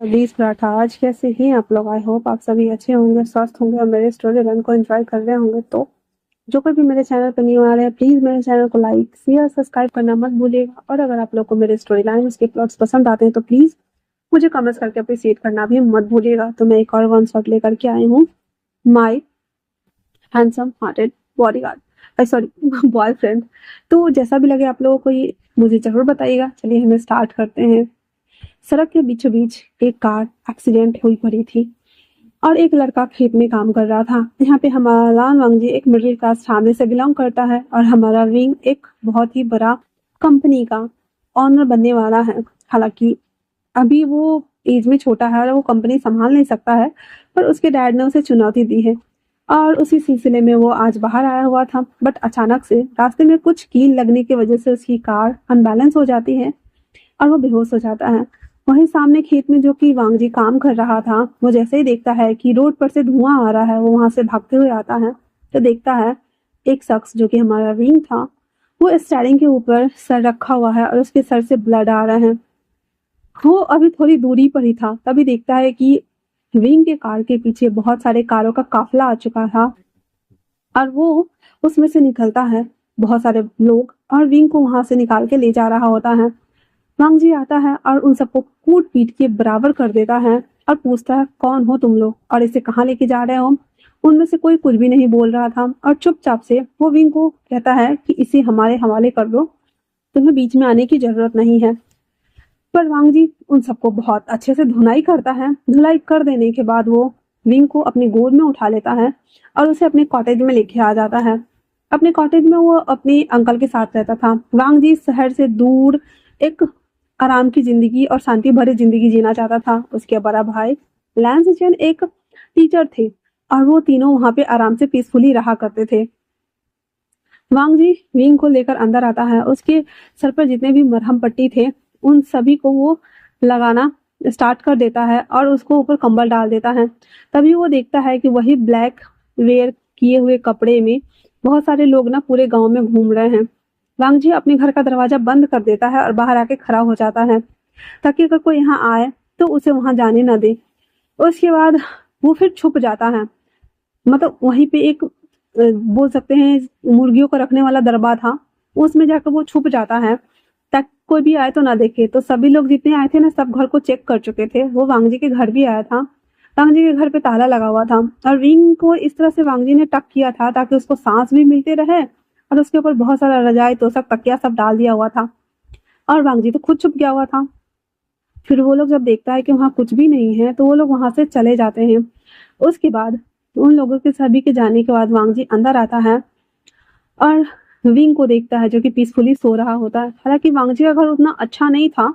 Please paratha. आज कैसे हैं आप लोग? आई होप आप सभी अच्छे होंगे, स्वस्थ होंगे और मेरे स्टोरी रन को एंजॉय कर रहे होंगे। तो जो कोई भी मेरे चैनल पर न्यू आ रहे हैं, प्लीज मेरे चैनल को लाइक शेयर सब्सक्राइब करना मत भूलिएगा। और अगर आप लोग को मेरे स्टोरी लाइन के प्लॉट्स पसंद आते हैं तो प्लीज मुझे कमेंट्स करके अप्रिशिएट करना भी मत भूलिएगा। तो मैं एक और वन शॉट लेकर के आई हूँ, my handsome hearted bodyguard, sorry boyfriend. तो जैसा भी लगे आप लोगों को ये मुझे जरूर बताइएगा। चलिए हमें स्टार्ट करते हैं। सड़क के बीचों बीच एक कार एक्सीडेंट हुई पड़ी थी और एक लड़का खेत में काम कर रहा था। यहाँ पे हमारा लाल वांगजी एक मिडिल क्लास फैमिली से बिलोंग करता है और हमारा विंग एक बहुत ही बड़ा कंपनी का ऑनर बनने वाला है। हालांकि अभी वो एज में छोटा है और वो कंपनी संभाल नहीं सकता है, पर उसके डैड ने उसे चुनौती दी है और उसी सिलसिले में वो आज बाहर आया हुआ था। बट अचानक से रास्ते में कुछ कील लगने की वजह से उसकी कार अनबैलेंस हो जाती है और वो बेहोश हो जाता है। वहीं सामने खेत में जो कि वांगजी काम कर रहा था, वो जैसे ही देखता है कि रोड पर से धुआं आ रहा है, वो वहां से भागते हुए आता है तो देखता है एक शख्स जो कि हमारा विंग था, वो स्टेयरिंग के ऊपर सर रखा हुआ है और उसके सर से ब्लड आ रहा है। वो अभी थोड़ी दूरी पर ही था, तभी देखता है कि विंग के कार के पीछे बहुत सारे कारों का काफिला आ चुका था और वो उसमें से निकलता है। बहुत सारे लोग और विंग को वहां से निकाल के ले जा रहा होता है। वांगजी आता है और उन सबको कूट पीट के बराबर कर देता है और पूछता है, कौन हो तुम लोग और इसे कहाँ लेके जा रहे हो? उनमें से कोई कुछ भी नहीं बोल रहा था और चुपचाप से वो विंग को कहता है कि इसे हमारे हवाले कर दो, तुम्हें बीच में आने की जरूरत नहीं है। पर वांगजी उन सबको बहुत अच्छे से धुनाई करता है। धुलाई कर देने के बाद वो विंग को अपनी गोद में उठा लेता है और उसे अपने कॉटेज में लेके आ जाता है। अपने कॉटेज में वो अपने अंकल के साथ रहता था। वांगजी शहर से दूर एक आराम की जिंदगी और शांति भरी जिंदगी जीना चाहता था। उसके बड़ा भाई लैंस चेन एक टीचर थे और वो तीनों वहां पे आराम से पीसफुली रहा करते थे। वांगजी विंग को लेकर अंदर आता है। उसके सर पर जितने भी मरहम पट्टी थे उन सभी को वो लगाना स्टार्ट कर देता है और उसको ऊपर कंबल डाल देता है। तभी वो देखता है कि वही ब्लैक वेयर किए हुए कपड़े में बहुत सारे लोग ना पूरे गांव में घूम रहे हैं। वांगजी अपने घर का दरवाजा बंद कर देता है और बाहर आके खड़ा हो जाता है ताकि अगर कोई यहाँ आए तो उसे वहां जाने न दे। उसके बाद वो फिर छुप जाता है। मतलब वहीं पे एक बोल सकते हैं मुर्गियों को रखने वाला दरबा था, उसमें जाकर वो छुप जाता है ताकि कोई भी आए तो ना देखे। तो सभी लोग जितने आए थे ना, सब घर को चेक कर चुके थे। वो वांगजी के घर भी आया था। वांगजी के घर पे ताला लगा हुआ था और विंग को इस तरह से वांगजी ने टक किया था ताकि उसको सांस भी मिलते रहे और उसके ऊपर बहुत सारा रजाई तोशक तकिया सब डाल दिया हुआ था और वांगजी तो खुद छुप गया हुआ था। फिर वो लोग जब देखता है कि वहां कुछ भी नहीं है तो वो लोग वहां से चले जाते हैं। उसके बाद उन लोगों के सभी के जाने के बाद वांगजी अंदर आता है और विंग को देखता है जो कि पीसफुली सो रहा होता है। हालांकि वांगजी का घर उतना अच्छा नहीं था,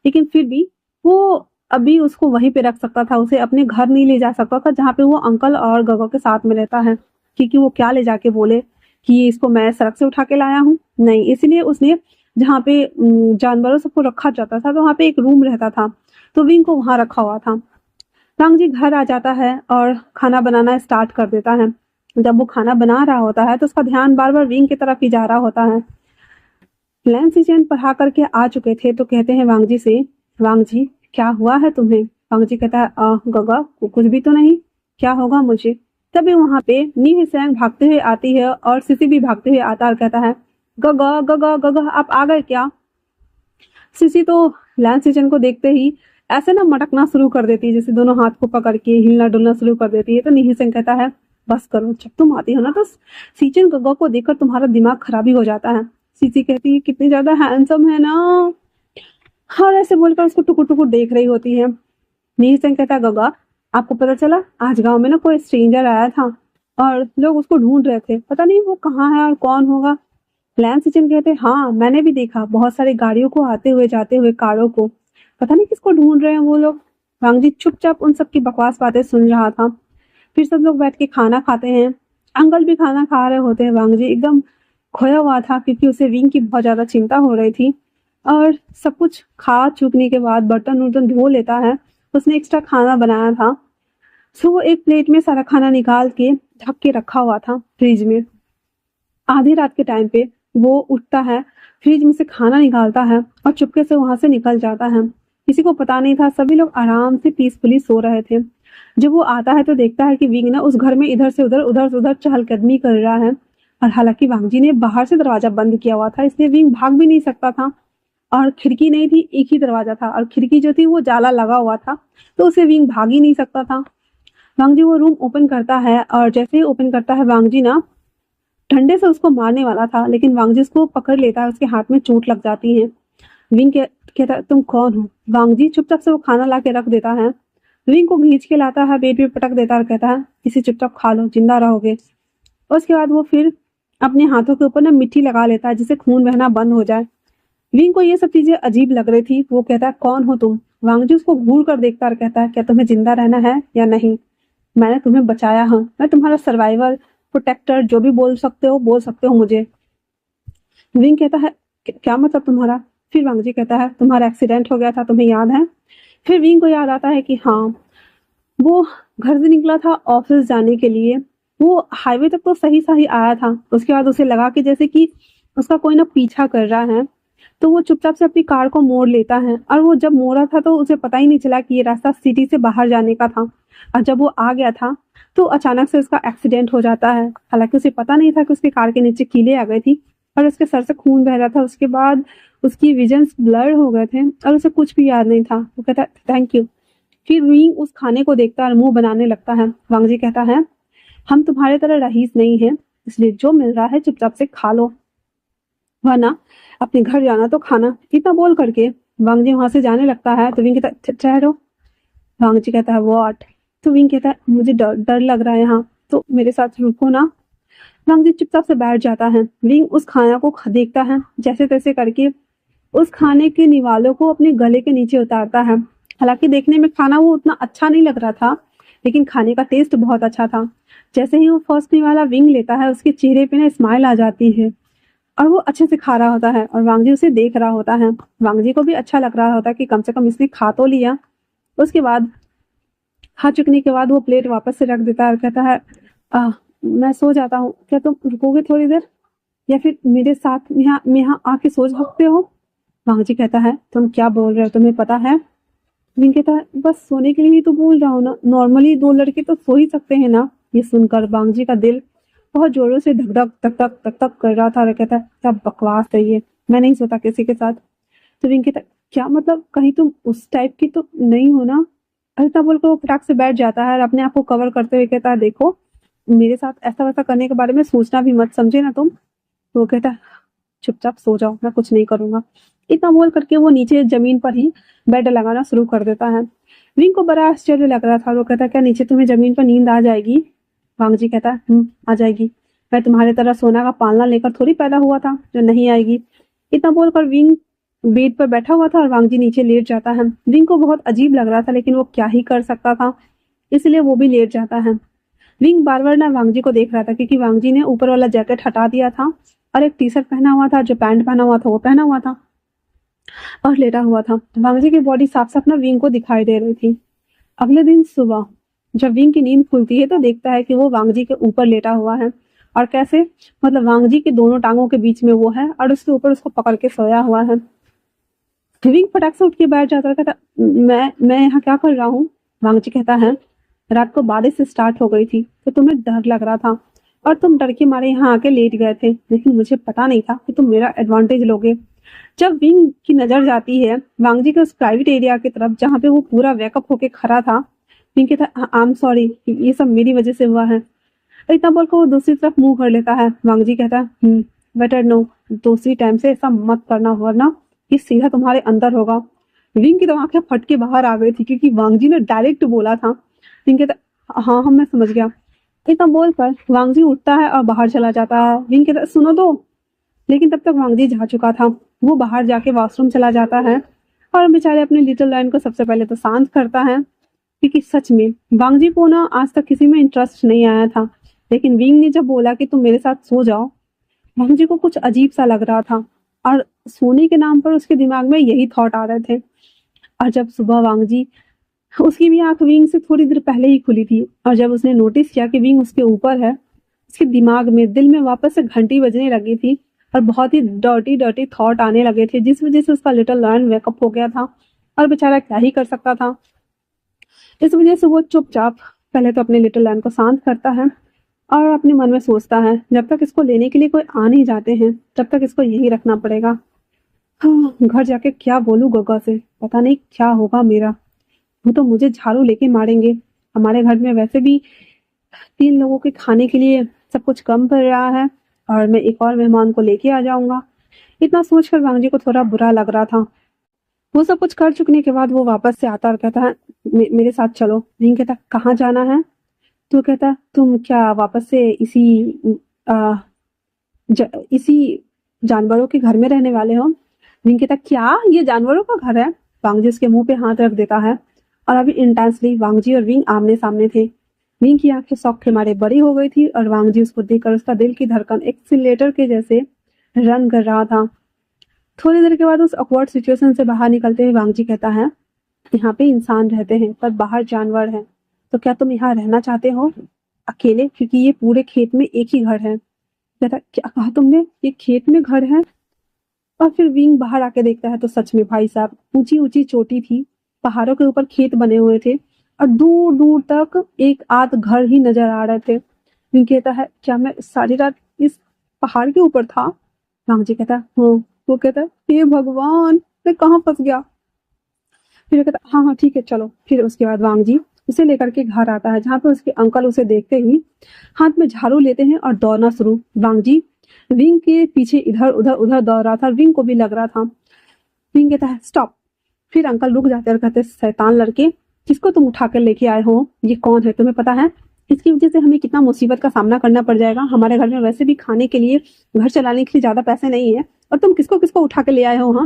लेकिन फिर भी वो अभी उसको वहीं पे रख सकता था, उसे अपने घर नहीं ले जा सकता था जहाँ पे वो अंकल और गगो के साथ में रहता है, क्योंकि वो क्या ले जाके बोले कि इसको मैं सड़क से उठा के लाया हूँ। नहीं, इसलिए उसने जहाँ पे जानवरों सबको रखा जाता था तो वहाँ पे एक रूम रहता था, तो विंग को वहां रखा हुआ था। वांगजी घर आ जाता है और खाना बनाना स्टार्ट कर देता है। जब वो खाना बना रहा होता है तो उसका ध्यान बार बार विंग की तरफ ही जा रहा होता है। लैंस सीजन पढ़ा करके आ चुके थे तो कहते हैं वांगजी से, वांगजी क्या हुआ है तुम्हें? वांगजी कहता है, गगा कुछ भी तो नहीं, क्या होगा मुझे? तभी वहां पे नी हिसैंग भागते हुए आती है और सिसी भी भागते हुए आता और कहता है, गगा गगा गगा आप आ गए क्या? सिसी तो लैंस सीजन को देखते ही ऐसे ना मटकना शुरू कर देती है, जैसे दोनों हाथ को पकड़ के हिलना डुलना शुरू कर देती है। तो नी हिसैंग कहता है, बस करो, जब तुम आती हो ना तो सीचन गगा को देखकर तुम्हारा दिमाग खराब ही हो जाता है। सीसी कहती है, कितनी ज्यादा हैंडसम है ना, और ऐसे बोलकर उसको टुकुर टुकुर देख रही होती है। नीर सिंह कहता है, गगा आपको पता चला आज गांव में ना कोई स्ट्रेंजर आया था और लोग उसको ढूंढ रहे थे, पता नहीं वो कहाँ है और कौन होगा। लैंस सिचन कहते, हाँ मैंने भी देखा, बहुत सारी गाड़ियों को आते हुए जाते हुए, कारों को, पता नहीं किसको ढूंढ रहे हैं वो लोग। वांगजी चुपचाप उन सबकी बकवास बातें सुन रहा था। फिर सब लोग बैठ के खाना खाते हैं। अंकल भी खाना खा रहे होते हैं। वांगजी एकदम खोया हुआ था क्योंकि उसे विंग की बहुत ज्यादा चिंता हो रही थी और सब कुछ खा चुकने के बाद बर्तन उर्तन धो लेता है। उसने एक्स्ट्रा खाना बनाया था, सो वो एक प्लेट में सारा खाना निकाल के ढक के रखा हुआ था फ्रिज में। आधी रात के टाइम पे वो उठता है, फ्रिज में से खाना निकालता है और चुपके से वहां से निकल जाता है। किसी को पता नहीं था, सभी लोग आराम से पीसफुली सो रहे थे। जब वो आता है तो देखता है कि विंग ना उस घर में इधर से उधर चहलकदमी कर रहा है। और हालांकि वांगजी ने बाहर से दरवाजा बंद किया हुआ था, इसलिए विंग भाग भी नहीं सकता था। और खिड़की नहीं थी, एक ही दरवाजा था, और खिड़की जो थी वो जाला लगा हुआ था, तो उसे विंग भाग ही नहीं सकता था। वांगजी वो रूम ओपन करता है, और जैसे ही ओपन करता है वांगजी ना डंडे से उसको मारने वाला था, लेकिन वांगजी उसको पकड़ लेता है, उसके हाथ में चोट लग जाती है। विंग कहता है, तुम कौन हो? वांगजी चुपचाप से वो खाना ला के रख देता है, विंग को खींच के लाता है, बेड पे पटक देता है और कहता है, इसे चुपचाप खा लो, जिंदा रहोगे। उसके बाद वो फिर अपने हाथों के ऊपर ना मिट्टी लगा लेता है, जिससे खून बहना बंद हो जाए। विंग को ये सब चीजें अजीब लग रही थी। वो कहता है, कौन हो तुम? वांगजी उसको घूर कर देखता और कहता है, क्या तुम्हें जिंदा रहना है या नहीं? मैंने तुम्हें बचाया है, मैं तुम्हारा सर्वाइवर, प्रोटेक्टर, जो भी बोल सकते हो मुझे। विंग कहता है, क्या मतलब तुम्हारा? फिर वांगजी कहता है, तुम्हारा एक्सीडेंट हो गया था, तुम्हें याद है? फिर विंग को याद आता है कि हाँ, वो घर से निकला था ऑफिस जाने के लिए। वो हाईवे तक तो सही सही आया था, उसके बाद उसे लगा कि जैसे कि उसका कोई ना पीछा कर रहा है, तो वो चुपचाप से अपनी कार को मोड़ लेता है। और वो जब मोड़ा था तो उसे पता ही नहीं चला कि ये रास्ता सिटी से बाहर जाने का था। और जब वो आ गया था तो अचानक से उसका एक्सीडेंट हो जाता है। हालांकि उसे पता नहीं था कि उसकी कार के नीचे कीलें आ गई थी और उसके सर से खून बह रहा था। उसके बाद उसकी विजन्स ब्लर हो गए थे और उसे कुछ भी याद नहीं था। वो कहता है, थैंक यू। फिर विंग उस खाने को देखता है और मुंह बनाने लगता है। वांगजी कहता है, हम तुम्हारे तरह रईस नहीं है, इसलिए जो मिल रहा है चुपचाप से खा लो, वरना अपने घर जाना तो खाना। इतना बोल करके वांगजी वहां से जाने लगता है। तो विंग कहता है, ठहरो। वांगजी कहता है, व्हाट? तो विंग कहता है, मुझे डर डर लग रहा है यहाँ, तो मेरे साथ रुको ना। वांगजी चुपचाप से बैठ जाता है। विंग उस खाना को देखता है, जैसे तैसे करके उस खाने के निवालों को अपने गले के नीचे उतारता है। हालांकि देखने में खाना वो उतना अच्छा नहीं लग रहा था, लेकिन खाने का टेस्ट बहुत अच्छा था। जैसे ही वो फर्स्ट निवाला विंग लेता है, उसके चेहरे पे ना स्माइल आ जाती है और वो अच्छे से खा रहा होता है और वांगजी उसे देख रहा होता है। वांगजी को भी अच्छा लग रहा होता है कि कम से कम इसने खा तो लिया। उसके बाद खा चुकने के बाद वो प्लेट वापस से रख देता है और कहता है, मैं सो जाता हूँ, क्या तुम रुकोगे थोड़ी देर, या फिर मेरे साथ यहाँ आके सो सकते हो? वांगजी कहता है, तुम क्या बोल रहे हो, तुम्हें पता है? विंग कहता है, बस सोने के लिए ही तो बोल रहा हूँ ना, नॉर्मली दो लड़के तो सो ही सकते हैं ना। ये सुनकर वांगजी का दिल बहुत जोरों से धक धक धक धक धक धक कर रहा था और कहता है, क्या बकवास है ये, मैं नहीं सोता किसी के साथ। तो विंग कहता है, क्या मतलब, कहीं तुम उस टाइप की तो नहीं हो ना? इतना बोलकर वो फटाक से बैठ जाता है और अपने आप को कवर करते हुए कहता है, देखो, मेरे साथ ऐसा वैसा करने के बारे में सोचना भी मत, समझे ना तुम? तो वो कहता है, चुपचाप सो जाओ, मैं कुछ नहीं करूंगा। इतना बोल करके वो नीचे जमीन पर ही बेड लगाना शुरू कर देता है। विंग को बड़ा आश्चर्य लग रहा था। वो कहता है, क्या नीचे तुम्हें जमीन पर नींद आ जाएगी? वांगजी कहता है, आ जाएगी, मैं तुम्हारे तरह सोना का पालना लेकर थोड़ी पैदा हुआ था जो नहीं आएगी। इतना बोलकर विंग बेड पर बैठा हुआ था और वांगजी नीचे लेट जाता है। विंग को बहुत अजीब लग रहा था, लेकिन वो क्या ही कर सकता था, इसलिए वो भी लेट जाता है। विंग बार बार ना वांगजी को देख रहा था, क्योंकि वांगजी ने ऊपर वाला जैकेट हटा दिया था और एक टी शर्ट पहना हुआ था, जो पैंट पहना हुआ था वो पहना हुआ था और लेटा हुआ था। वांगजी की बॉडी साफ साफ ना विंग को दिखाई दे रही थी। अगले दिन सुबह जब विंग की नींद खुलती है तो देखता है कि वो वांगजी के ऊपर लेटा हुआ है। और कैसे, मतलब वांगजी के दोनों टांगों के बीच में वो है और उसके ऊपर उसको पकड़ के सोया हुआ है। विंग फटाक से उठ के बैठ जाता है, कहता, मैं यहाँ क्या कर रहा हूँ? वांगजी कहता है, रात को बारिश स्टार्ट हो गई थी तो तुम्हें डर लग रहा था और तुम डर के मारे यहाँ आके लेट गए थे, लेकिन मुझे पता नहीं था कि तुम मेरा एडवांटेज लोगे। जब विंग की नजर जाती है वांगजी के उस प्राइवेट एरिया की तरफ जहाँ पे वो पूरा वेकअप होके खड़ा था, विंग कहता, आई एम सॉरी, ये सब मेरी वजह से हुआ है। इतना बोलकर वो दूसरी तरफ मुंह कर लेता है। वांगजी कहता है, बेटर नो, दूसरी टाइम से ऐसा मत करना, वरना ये सीधा तुम्हारे अंदर होगा। विंग की तो आंखें फट के बाहर आ गई थी, क्योंकि वांगजी ने डायरेक्ट बोला था। विंग कहता, हाँ हाँ मैं समझ गया। इतना बोलकर वांगजी उठता है और बाहर चला जाता है। विंग कहता, सुनो तो। लेकिन तब तक वांगजी जा चुका था। वो बाहर जाके वॉशरूम चला जाता है और बेचारे अपने लिटिल लायन को सबसे पहले तो शांत करता है, क्योंकि सच में वांगजी को ना आज तक किसी में इंटरेस्ट नहीं आया था। लेकिन विंग ने जब बोला कि तुम मेरे साथ सो जाओ, वांगजी को कुछ अजीब सा लग रहा था और सोने के नाम पर उसके दिमाग में यही थॉट आ रहे थे। और जब सुबह वांगजी, उसकी भी आंख विंग से थोड़ी देर पहले ही खुली थी, और जब उसने नोटिस किया कि विंग उसके ऊपर है, उसके दिमाग में, दिल में वापस से घंटी बजने लगी थी और बहुत ही डर्टी डर्टी थॉट आने लगे थे, जिस वजह से उसका लिटिल लायन वेकअप हो गया था और बेचारा क्या ही कर सकता था। इस वजह से वो चुपचाप पहले तो अपने लिटिल लैम्प को शांत करता है और अपने मन में सोचता है जब तक इसको लेने के लिए कोई आ नहीं जाते हैं तब तक इसको यही रखना पड़ेगा। हाँ, घर जाके क्या बोलूं गग्गा से, पता नहीं क्या होगा मेरा। वो तो मुझे झाड़ू लेके मारेंगे। हमारे घर में वैसे भी 3 लोगों के खाने के लिए सब कुछ कम पड़ रहा है और मैं एक और मेहमान को लेके आ जाऊंगा। इतना सोचकर वांगजी को थोड़ा बुरा लग रहा था। वो सब कुछ कर चुकने के बाद वो वापस से आता और कहता है मेरे साथ चलो। नहीं कहता कहाँ जाना है? तो कहता तुम क्या वापस से आ, इसी जानवरों के घर में रहने वाले हो? विंग कहता क्या ये जानवरों का घर है? वांगजी उसके मुंह पे हाथ रख देता है और अभी इंटेंसली वांगजी और विंग आमने सामने थे। विंग की आंखें शौक के मारे बड़ी हो गई थी और वांगजी उसको देखकर उसका दिल की धड़कन एक्सीलरेटर के जैसे रन कर रहा था। थोड़ी देर के बाद उस ऑकवर्ड सिचुएशन से बाहर निकलते हुए वांगजी कहता है यहाँ पे इंसान रहते हैं पर बाहर जानवर हैं, तो क्या तुम यहाँ रहना चाहते हो अकेले? क्योंकि ये पूरे खेत में एक ही घर है। कहता क्या कहा तुमने? ये खेत में घर है? और फिर विंग बाहर आके देखता है तो सच में भाई साहब ऊंची ऊंची चोटी थी, पहाड़ों के ऊपर खेत बने हुए थे और दूर दूर तक एक आध घर ही नजर आ रहे थे। विंग कहता है क्या मैं सारी रात इस पहाड़ के ऊपर था? वांगजी कहता है हाँ। वो कहता है हे भगवान मैं कहाँ फंस गया। फिर वो कहता हाँ हाँ ठीक है चलो। फिर उसके बाद वांगजी उसे लेकर के घर आता है जहाँ पे उसके अंकल उसे देखते ही हाथ में झाड़ू लेते हैं और दौड़ना शुरू। वांगजी विंग के पीछे इधर उधर उधर दौड़ रहा था। विंग को भी लग रहा था। विंग कहता है स्टॉप। फिर अंकल रुक जाते और कहते शैतान लड़के किसको तुम उठा कर लेके आए हो? ये कौन है तुम्हें पता है? इसकी वजह से हमें कितना मुसीबत का सामना करना पड़ जाएगा। हमारे घर में वैसे भी खाने के लिए घर चलाने के लिए ज्यादा पैसे नहीं है और तुम किसको किसको उठा के ले आए हो? हाँ।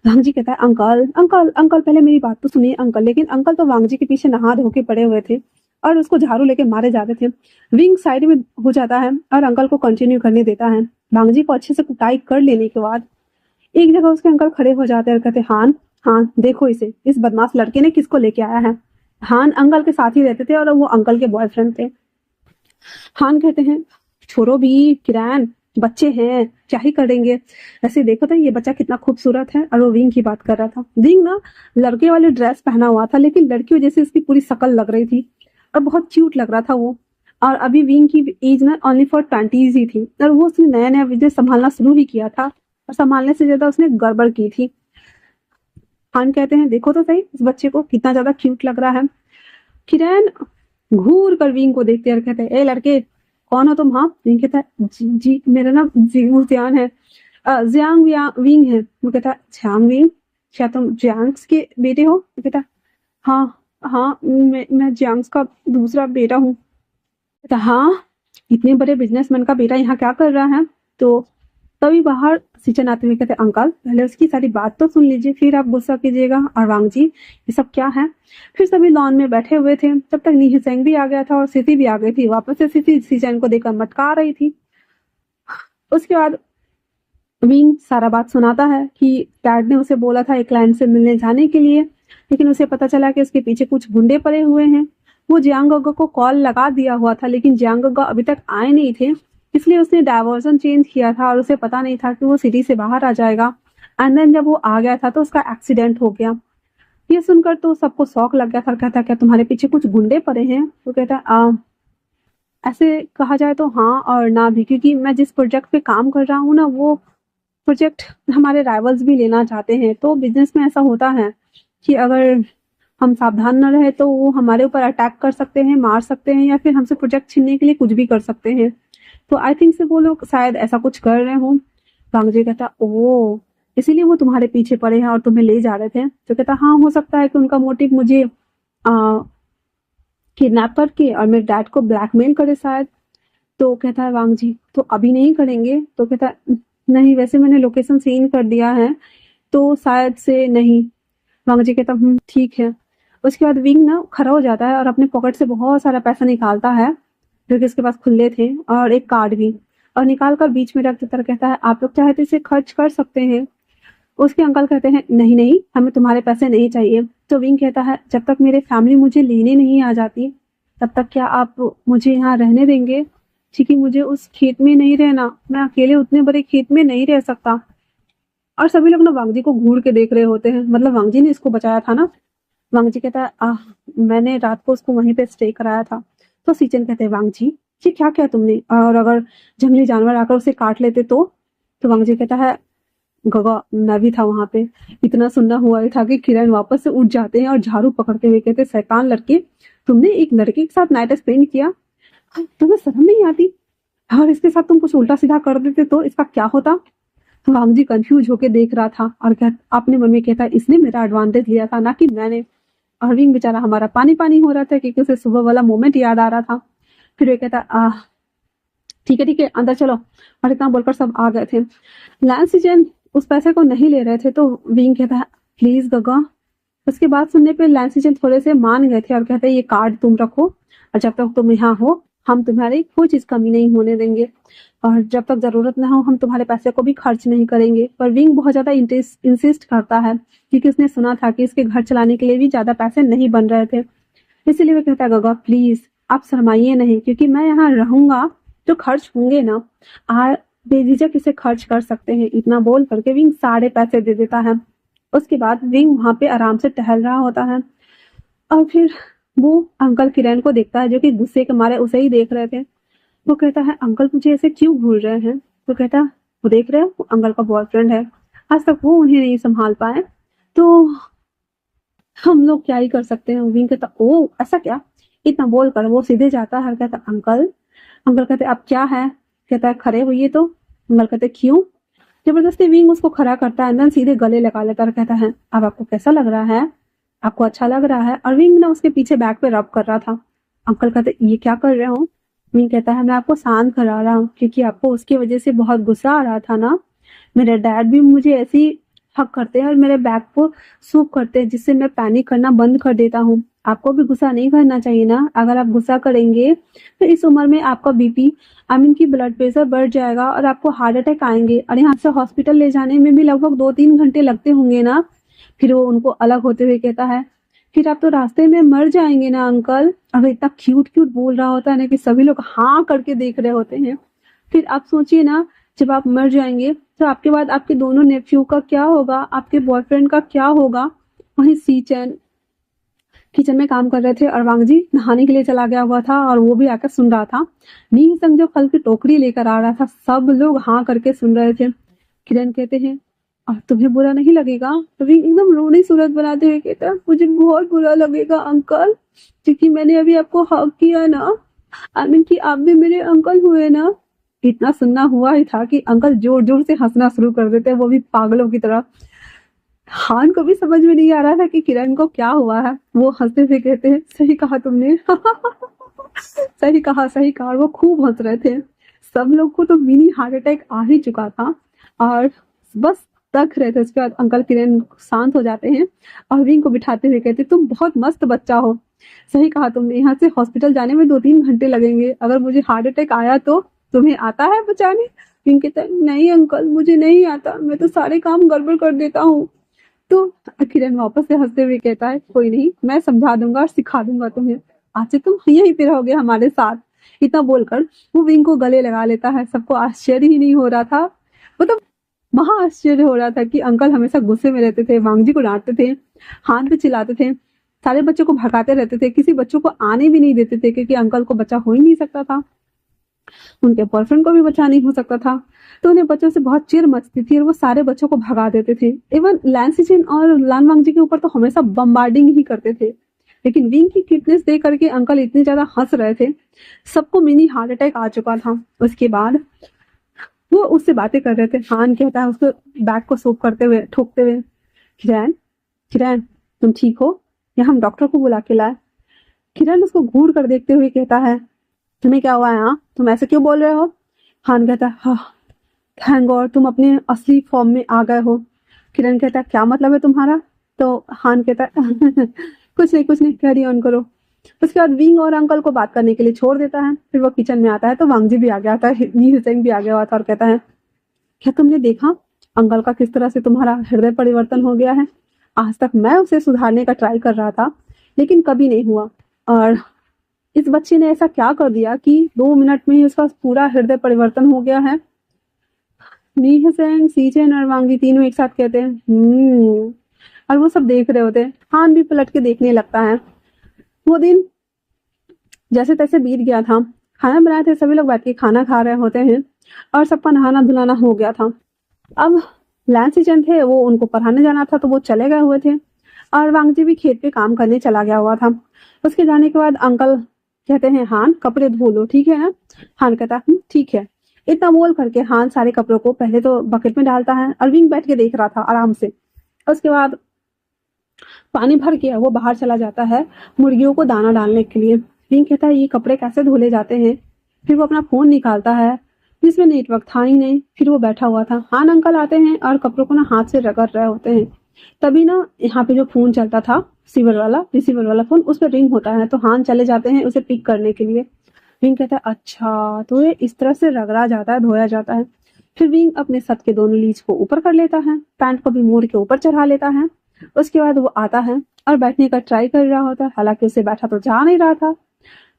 वांगजी कहता है अंकल अंकल अंकल पहले मेरी बात तो सुनिए अंकल। लेकिन अंकल तो वांगजी के पीछे नहा धो के पड़े हुए थे और उसको झाड़ू लेके मारे जाते थे। विंग साइड में हो जाता है और अंकल को कंटिन्यू करने देता है। वांगजी को अच्छे से कुटाई कर लेने के बाद एक जगह उसके अंकल खड़े हो जाते हैं और कहते हान हान देखो इसे, इस बदमाश लड़के ने किसको लेके आया है। हान अंकल के साथ ही रहते थे और वो अंकल के बॉयफ्रेंड थे। हान कहते हैं छोड़ो भी किरण, बच्चे हैं क्या ही करेंगे। ऐसे देखो तो ये बच्चा कितना खूबसूरत है। और वो विंग की बात कर रहा था। विंग ना लड़के वाली ड्रेस पहना हुआ था लेकिन लड़की जैसे उसकी पूरी शकल लग रही थी और बहुत क्यूट लग रहा था वो। और अभी विंग की एज ना ओनली फॉर 20s ही थी और वो उसने नया नया बिजनेस संभालना शुरू ही किया था और संभालने से ज्यादा उसने गड़बड़ की थी। हान कहते हैं देखो तो सही इस बच्चे को कितना ज्यादा क्यूट लग रहा है। किरण घूर कर विंग को देखते हैं कहते हैं ए लड़के कौन हो तुम? हाँ। विंग कहता है जी मेरा नाम जियान है। विंग है। वो कहता है जियांग विंग, क्या तुम जियांग्स के बेटे हो? वो कहता हाँ हाँ मैं जियांग्स का दूसरा बेटा हूँ। कहता हाँ इतने बड़े बिजनेसमैन का बेटा यहाँ क्या कर रहा है? तो तभी बाहर सिचन आते हुए कहते अंकल पहले उसकी सारी बात तो सुन लीजिए फिर आप गुस्सा कीजिएगा। और वांगजी ये सब क्या है? फिर सभी लॉन में बैठे हुए थे तब तक नीहिसेंग भी आ गया था और सिसी भी आ गई थी। वापस से सिसी सिचन को देखकर मटका रही थी। उसके बाद विंग सारा बात सुनाता है कि डैड ने उसे बोला था एक क्लाइंट से मिलने जाने के लिए लेकिन उसे पता चला कि उसके पीछे कुछ गुंडे पड़े हुए हैं। वो जियांग गग्गा को कॉल लगा दिया हुआ था लेकिन जियांग गग्गा अभी तक आए नहीं थे इसलिए उसने डायवर्जन चेंज किया था और उसे पता नहीं था कि वो सिटी से बाहर आ जाएगा। एंड देन जब वो आ गया था तो उसका एक्सीडेंट हो गया। ये सुनकर तो सबको शौक लग गया था। कहता क्या तुम्हारे पीछे कुछ गुंडे पड़े हैं? तो कहता ऐसे कहा जाए तो हाँ और ना भी, क्योंकि मैं जिस प्रोजेक्ट पे काम कर रहा हूँ ना वो प्रोजेक्ट हमारे राइवल्स भी लेना चाहते हैं। तो बिजनेस में ऐसा होता है कि अगर हम सावधान न रहे तो वो हमारे ऊपर अटैक कर सकते हैं, मार सकते हैं या फिर हमसे प्रोजेक्ट छीनने के लिए कुछ भी कर सकते हैं। तो आई थिंक से वो लोग शायद ऐसा कुछ कर रहे हों। वांगजी कहता ओ इसीलिए वो तुम्हारे पीछे पड़े हैं और तुम्हें ले जा रहे थे। तो कहता हाँ हो सकता है कि उनका मोटिव मुझे किडनैप करके और मेरे डैड को ब्लैकमेल करे शायद। तो कहता है वांगजी तो अभी नहीं करेंगे? तो कहता नहीं वैसे मैंने लोकेशन सीन कर दिया है तो शायद से नहीं। वांगजी कहता ठीक है। उसके बाद विंग ना खड़ा हो जाता है और अपने पॉकेट से बहुत सारा पैसा निकालता है जो कि उसके पास खुले थे और एक कार्ड भी, और निकाल कर बीच में रख देता कहता है आप लोग चाहे तो इसे खर्च कर सकते हैं। उसके अंकल कहते हैं नहीं नहीं हमें तुम्हारे पैसे नहीं चाहिए। तो विंग कहता है जब तक मेरे फैमिली मुझे लेने नहीं आ जाती तब तक क्या आप मुझे यहाँ रहने देंगे? क्योंकि मुझे उस खेत में नहीं रहना, मैं अकेले उतने बड़े खेत में नहीं रह सकता। और सभी लोग ना वांगजी को घूर के देख रहे होते हैं, मतलब वांगजी ने इसको बचाया था ना। वांगजी कहता है मैंने रात को उसको वहीं पे स्टे कराया था। तो सीचन कहते हैं वांगजी ये क्या किया तुमने, और अगर जंगली जानवर आकर उसे काट लेते तो वांगजी कहता है गगा मैं भी था वहां पे, इतना सुनना हुआ ही था कि किरण वापस से उठ जाते हैं और झाड़ू पकड़ते हुए कहते शैतान लड़के, तुमने एक लड़के के साथ नाइट स्पेंड किया, तुम्हें शर्म नहीं आती, और इसके साथ तुम कुछ उल्टा सीधा कर देते तो इसका क्या होता। वांगजी कंफ्यूज होके देख रहा था और अपने मन में कहता इसने मेरा एडवांटेज लिया था ना कि मैंने। और विंग बेचारा हमारा पानी पानी हो रहा था क्योंकि उसे सुबह वाला मोमेंट याद आ रहा था। फिर वो कहता ठीक है अंदर चलो, और इतना बोलकर सब आ गए थे। लैंस सीजन उस पैसे को नहीं ले रहे थे तो विंग कहता है प्लीज गगा। उसकी बात सुनने पे लैंस सीजन थोड़े से मान गए थे और कहते ये कार्ड तुम रखो, और जब तक तुम यहाँ हो हम तुम्हारी कोई चीज कमी नहीं होने देंगे, और जब तक जरूरत ना हो हम तुम्हारे पैसे को भी खर्च नहीं करेंगे। पर विंग बहुत ज्यादा इंसिस्ट करता है क्योंकि उसने सुना था कि इसके घर चलाने के लिए भी ज्यादा पैसे नहीं बन रहे थे। इसीलिए वो कहता है गगा प्लीज आप शर्माइए नहीं, क्योंकि मैं यहाँ रहूंगा जो खर्च होंगे ना आप बेझिझक इसे खर्च कर सकते हैं। इतना बोल करके विंग सारे पैसे दे देता है। उसके बाद विंग वहां पे आराम से टहल रहा होता है और फिर वो अंकल किरण को देखता है जो कि गुस्से के मारे उसे ही देख रहे थे। वो कहता है अंकल मुझे ऐसे क्यों घूर रहे हैं। वो कहता वो देख रहे हो वो अंकल का बॉयफ्रेंड है, आज तक वो उन्हें नहीं संभाल पाए तो हम लोग क्या ही कर सकते हैं। विंग कहता ओ ऐसा क्या, इतना बोलकर वो सीधे जाता है। कहता अंकल अंकल कहते अब क्या है। कहता है खड़े हुई तो। अंकल कहते क्यों। जबरदस्ती विंग उसको खड़ा करता है, अंदर सीधे गले लगा लेता है। कहता है अब आपको कैसा लग रहा है, आपको अच्छा लग रहा है। और विंग ना उसके पीछे बैक पे रब कर रहा था। अंकल कहते ये क्या कर रहे हो। विंग कहता है मैं आपको शांत करा रहा हूँ क्योंकि आपको उसकी वजह से बहुत गुस्सा आ रहा था ना। मेरे डैड भी मुझे ऐसी हक करते हैं और मेरे बैक को सूप करते हैं जिससे मैं पैनिक करना बंद कर देता हूँ। आपको भी गुस्सा नहीं करना चाहिए ना, अगर आप गुस्सा करेंगे तो इस उम्र में आपका बीपी की ब्लड प्रेशर बढ़ जाएगा और आपको हार्ट अटैक आएंगे, और यहाँ से हॉस्पिटल ले जाने में भी लगभग 2-3 घंटे लगते होंगे ना। फिर वो उनको अलग होते हुए कहता है फिर आप तो रास्ते में मर जाएंगे ना अंकल। अब इतना क्यूट क्यूट बोल रहा होता है ना कि सभी लोग हाँ करके देख रहे होते हैं। फिर आप सोचिए ना जब आप मर जाएंगे तो आपके बाद आपके दोनों नेफ्यू का क्या होगा, आपके बॉयफ्रेंड का क्या होगा। वहीं सीचन किचन में काम कर रहे थे और वांगजी नहाने के लिए चला गया हुआ था और वो भी आकर सुन रहा था। नी संग जो फल की टोकरी लेकर आ रहा था सब लोग हाँ करके सुन रहे थे। किरण कहते हैं और तुम्हें बुरा नहीं लगेगा। तो विंग एकदम रोनी सूरत बनाते हुए कहता मुझे बहुत बुरा लगेगा अंकल, क्योंकि मैंने अभी आपको हक किया ना, कि आप भी मेरे अंकल हुए ना। इतना सुनना हुआ ही था कि अंकल जोर जोर से हंसना शुरू कर देते, वो भी पागलों की तरह। हान को भी समझ में नहीं आ रहा था कि किरण को क्या हुआ है। वो हंसते हुए कहते हैं सही कहा तुमने सही कहा। और वो खूब हंस रहे थे। सब लोग को तो मिनी हार्ट अटैक आ ही चुका था और बस तक रहे थे। उसके बाद अंकल किरण शांत हो जाते हैं और विंग को बिठाते हुए कहते तुम बहुत मस्त बच्चा हो, सही कहा तुमने, यहाँ से हॉस्पिटल जाने में 2-3 घंटे लगेंगे, अगर मुझे हार्ट अटैक आया तो तुम्हें आता है बचाने। विंग कहता है नहीं अंकल मुझे नहीं आता, मैं तो सारे काम गड़बड़ कर देता हूँ। तो किरण वापस से हंसते हुए कहता है कोई नहीं मैं समझा दूंगा और सिखा दूंगा तुम्हें, आज से तुम यहीं पे रहोगे हमारे साथ। इतना बोलकर वो विंग को गले लगा लेता है। सबको आश्चर्य ही नहीं हो रहा था, मतलब महा आश्चर्य हो रहा था कि अंकल हमेशा गुस्से में रहते थे, वांगजी को डांटते थे, हाथ पे चिल्लाते थे, सारे बच्चों को भगाते रहते थे, किसी बच्चों को आने भी नहीं देते थे क्योंकि अंकल को बच्चा हो ही नहीं सकता था, उनके बॉयफ्रेंड को भी बच्चा नहीं हो सकता था। तो उन्हें बच्चों से बहुत चिढ़ मचती थी और वो सारे बच्चों को भगा देते थे। इवन लैंसिचिन और लान वांगजी के ऊपर तो हमेशा बम्बार्डिंग ही करते थे। लेकिन विंग की क्यूटनेस देख करके अंकल इतने ज्यादा हंस रहे थे, सबको मिनी हार्ट अटैक आ चुका था। उसके बाद वो उससे बातें कर रहे थे। हान कहता है उसको बैग को सूप करते हुए ठोकते हुए किरण किरण तुम ठीक हो या हम डॉक्टर को बुला के लाए। किरण उसको घूर कर देखते हुए कहता है तुम्हें क्या हुआ है, हाँ तुम ऐसे क्यों बोल रहे हो। हान कहता है हाँ थैंक गॉड तुम अपने असली फॉर्म में आ गए हो। किरण कहता है क्या मतलब है तुम्हारा। तो हान कहता है कुछ नहीं कैरी ऑन करो। उसके बाद विंग और अंकल को बात करने के लिए छोड़ देता है। फिर वो किचन में आता है तो वांगजी भी आ गया था, नी हुसैन भी आ गया हुआ था और कहता है क्या तुमने देखा अंकल का किस तरह से तुम्हारा हृदय परिवर्तन हो गया है। आज तक मैं उसे सुधारने का ट्राई कर रहा था लेकिन कभी नहीं हुआ, और इस बच्चे ने ऐसा क्या कर दिया कि 2 मिनट में ही उसका पूरा हृदय परिवर्तन हो गया है। नी हसेंग, सीचेन और वांग जी तीनों एक साथ कहते हैं और वो सब देख रहे होते हैं। हान भी पलट के देखने लगता है। वो दिन जैसे तैसे बीत गया था। खाना बनाए थे, सभी लोग बैठ के खाना खा रहे होते हैं और सबका नहाना धुलाना हो गया था। अब लैंसी चंद थे, वो उनको पढ़ाने जाना था तो वो चले गए हुए थे और वांगजी भी खेत पे काम करने चला गया हुआ था। उसके जाने के बाद अंकल कहते हैं हान कपड़े धो लो, ठीक है ना? हान कहता है ठीक है। इतना बोल करके हान सारे कपड़ों को पहले तो बकेट में डालता है और विंग बैठ के देख रहा था आराम से। उसके बाद पानी भर के वो बाहर चला जाता है मुर्गियों को दाना डालने के लिए। विंग कहता है ये कपड़े कैसे धुले जाते हैं? फिर वो अपना फोन निकालता है जिसमें नेटवर्क था ही नहीं। फिर वो बैठा हुआ था। हान अंकल आते हैं और कपड़ों को ना हाथ से रगड़ रहे होते हैं। तभी ना यहाँ पे जो फोन चलता था रिसीवर वाला फोन, उस पर रिंग होता है तो हान चले जाते हैं उसे पिक करने के लिए। विंग कहता है अच्छा तो ये इस तरह से रगड़ा जाता है, धोया जाता है। फिर विंग अपने सर के दोनों लीज को ऊपर कर लेता है, पैंट को भी मोड़ के ऊपर चढ़ा लेता है। उसके बाद वो आता है और बैठने का ट्राई कर रहा होता है, हालांकि उसे बैठा तो जा नहीं रहा था।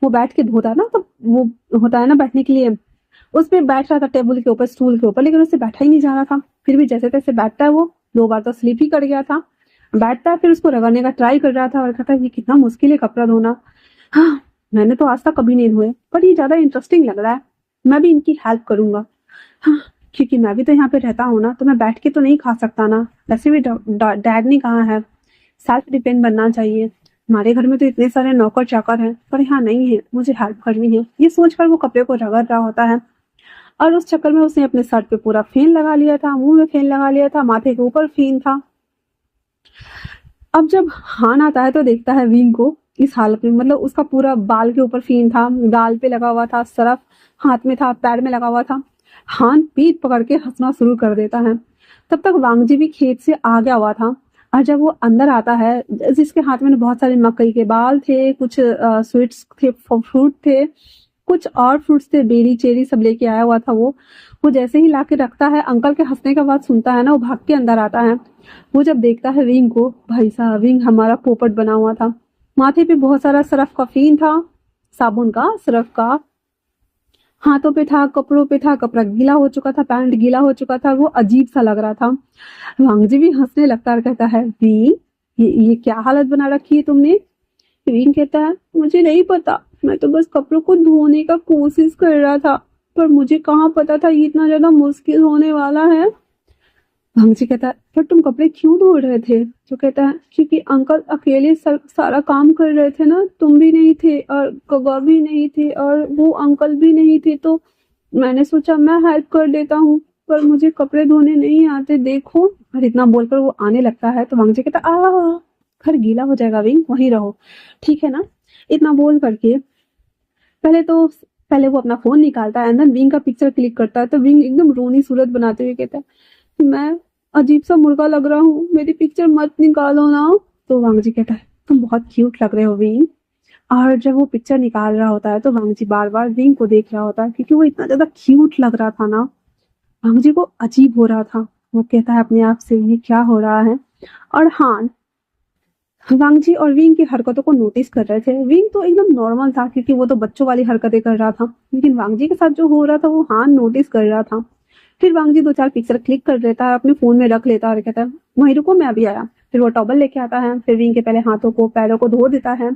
वो बैठ के धोता ना तो वो होता है ना बैठने के लिए, उस पे बैठ रहा था टेबल के ऊपर, स्टूल के ऊपर, लेकिन उससे बैठा ही नहीं जा रहा था। फिर भी जैसे तैसे बैठता है। वो 2 बार तो स्लिप ही कर गया था। बैठता है, फिर उसको रगड़ने का ट्राई कर रहा था और कहता है ये कितना मुश्किल है कपड़ा धोना। हाँ, मैंने तो आज तक कभी नहीं धोए, पर ये ज्यादा इंटरेस्टिंग लग रहा है। मैं भी इनकी हेल्प करूंगा। हाँ, क्योंकि मैं भी तो यहाँ पे रहता हूँ ना, तो मैं बैठ के तो नहीं खा सकता ना। वैसे भी डैड ने कहा है सेल्फ डिपेंड बनना चाहिए। हमारे घर में तो इतने सारे नौकर चाकर हैं, पर यहाँ नहीं है, मुझे हेल्प करनी है। ये सोचकर वो कपड़े को रगड़ रहा होता है और उस चक्कर में उसने अपने सर पे पूरा फेन लगा लिया था, मुंह में फेन लगा लिया था, माथे के ऊपर फेन था। अब जब हान आता है तो देखता है विंग को इस हालत में, मतलब उसका पूरा बाल के ऊपर फेन था, गाल पे लगा हुआ था, सरफ हाथ में था, पैर में लगा हुआ था। हान पीठ पकड़ के हंसना शुरू कर देता है। तब तक वांगजी भी खेत से आ गया हुआ था और जब वो अंदर आता है, जिसके हाथ में बहुत सारे मकई के बाल थे, कुछ स्वीट्स थे, फ्रूट थे, कुछ और फ्रूट्स थे, बेरी चेरी सब लेके आया हुआ था। वो जैसे ही लाके रखता है, अंकल के हंसने का बात सुनता है ना, वो भाग के अंदर आता है। वो जब देखता है विंग को, भाई साहब विंग हमारा पोपट बना हुआ था। माथे पे बहुत सारा सरफ का फीन था, साबुन का, सरफ का, हाथों पे था, कपड़ों पे था, कपड़ा गीला हो चुका था, पैंट गीला हो चुका था, वो अजीब सा लग रहा था। वांगजी भी हंसने लगता है और कहता है विंग ये क्या हालत बना रखी है तुमने? विंग कहता है मुझे नहीं पता, मैं तो बस कपड़ों को धोने का कोशिश कर रहा था, पर मुझे कहाँ पता था ये इतना ज्यादा मुश्किल होने वाला है। भांगजी कहता है पर तुम कपड़े क्यों धो रहे थे? जो कहता है क्योंकि अंकल अकेले सारा काम कर रहे थे ना, तुम भी नहीं थे और गवा भी नहीं थे और वो अंकल भी नहीं थे, तो मैंने सोचा मैं हेल्प कर देता हूँ, पर मुझे कपड़े धोने नहीं आते, देखो। और इतना बोलकर वो आने लगता है तो भांगजी कहता आ घर गीला हो जाएगा विंग, वहीं रहो, ठीक है ना? इतना बोल करके पहले वो अपना फोन निकालता है, एंड विंग का पिक्चर क्लिक करता है तो विंग एकदम रोनी सूरत बनाते हुए कहता है मैं अजीब सा मुर्गा लग रहा हूँ, मेरी पिक्चर मत निकालो ना। तो वांगजी कहता है तुम बहुत क्यूट लग रहे हो विंग। और जब वो पिक्चर निकाल रहा होता है तो वांगजी बार बार विंग को देख रहा होता है, क्योंकि वो इतना ज्यादा क्यूट लग रहा था ना, वांगजी को अजीब हो रहा था। वो कहता है अपने आप से ये क्या हो रहा है। और हान वांगजी और विंग की हरकतों को नोटिस कर रहे थे। विंग तो एकदम नॉर्मल था क्योंकि वो तो बच्चों वाली हरकतें कर रहा था, लेकिन वांगजी के साथ जो हो रहा था वो हान नोटिस कर रहा था। फिर वांगजी 2-4 पिक्चर क्लिक कर लेता है, अपने फोन में रख लेता है और कहता है वहीं रुको मैं अभी आया। फिर वो टॉवल लेके आता है, फिर विंग के पहले हाथों को पैरों को धो देता है,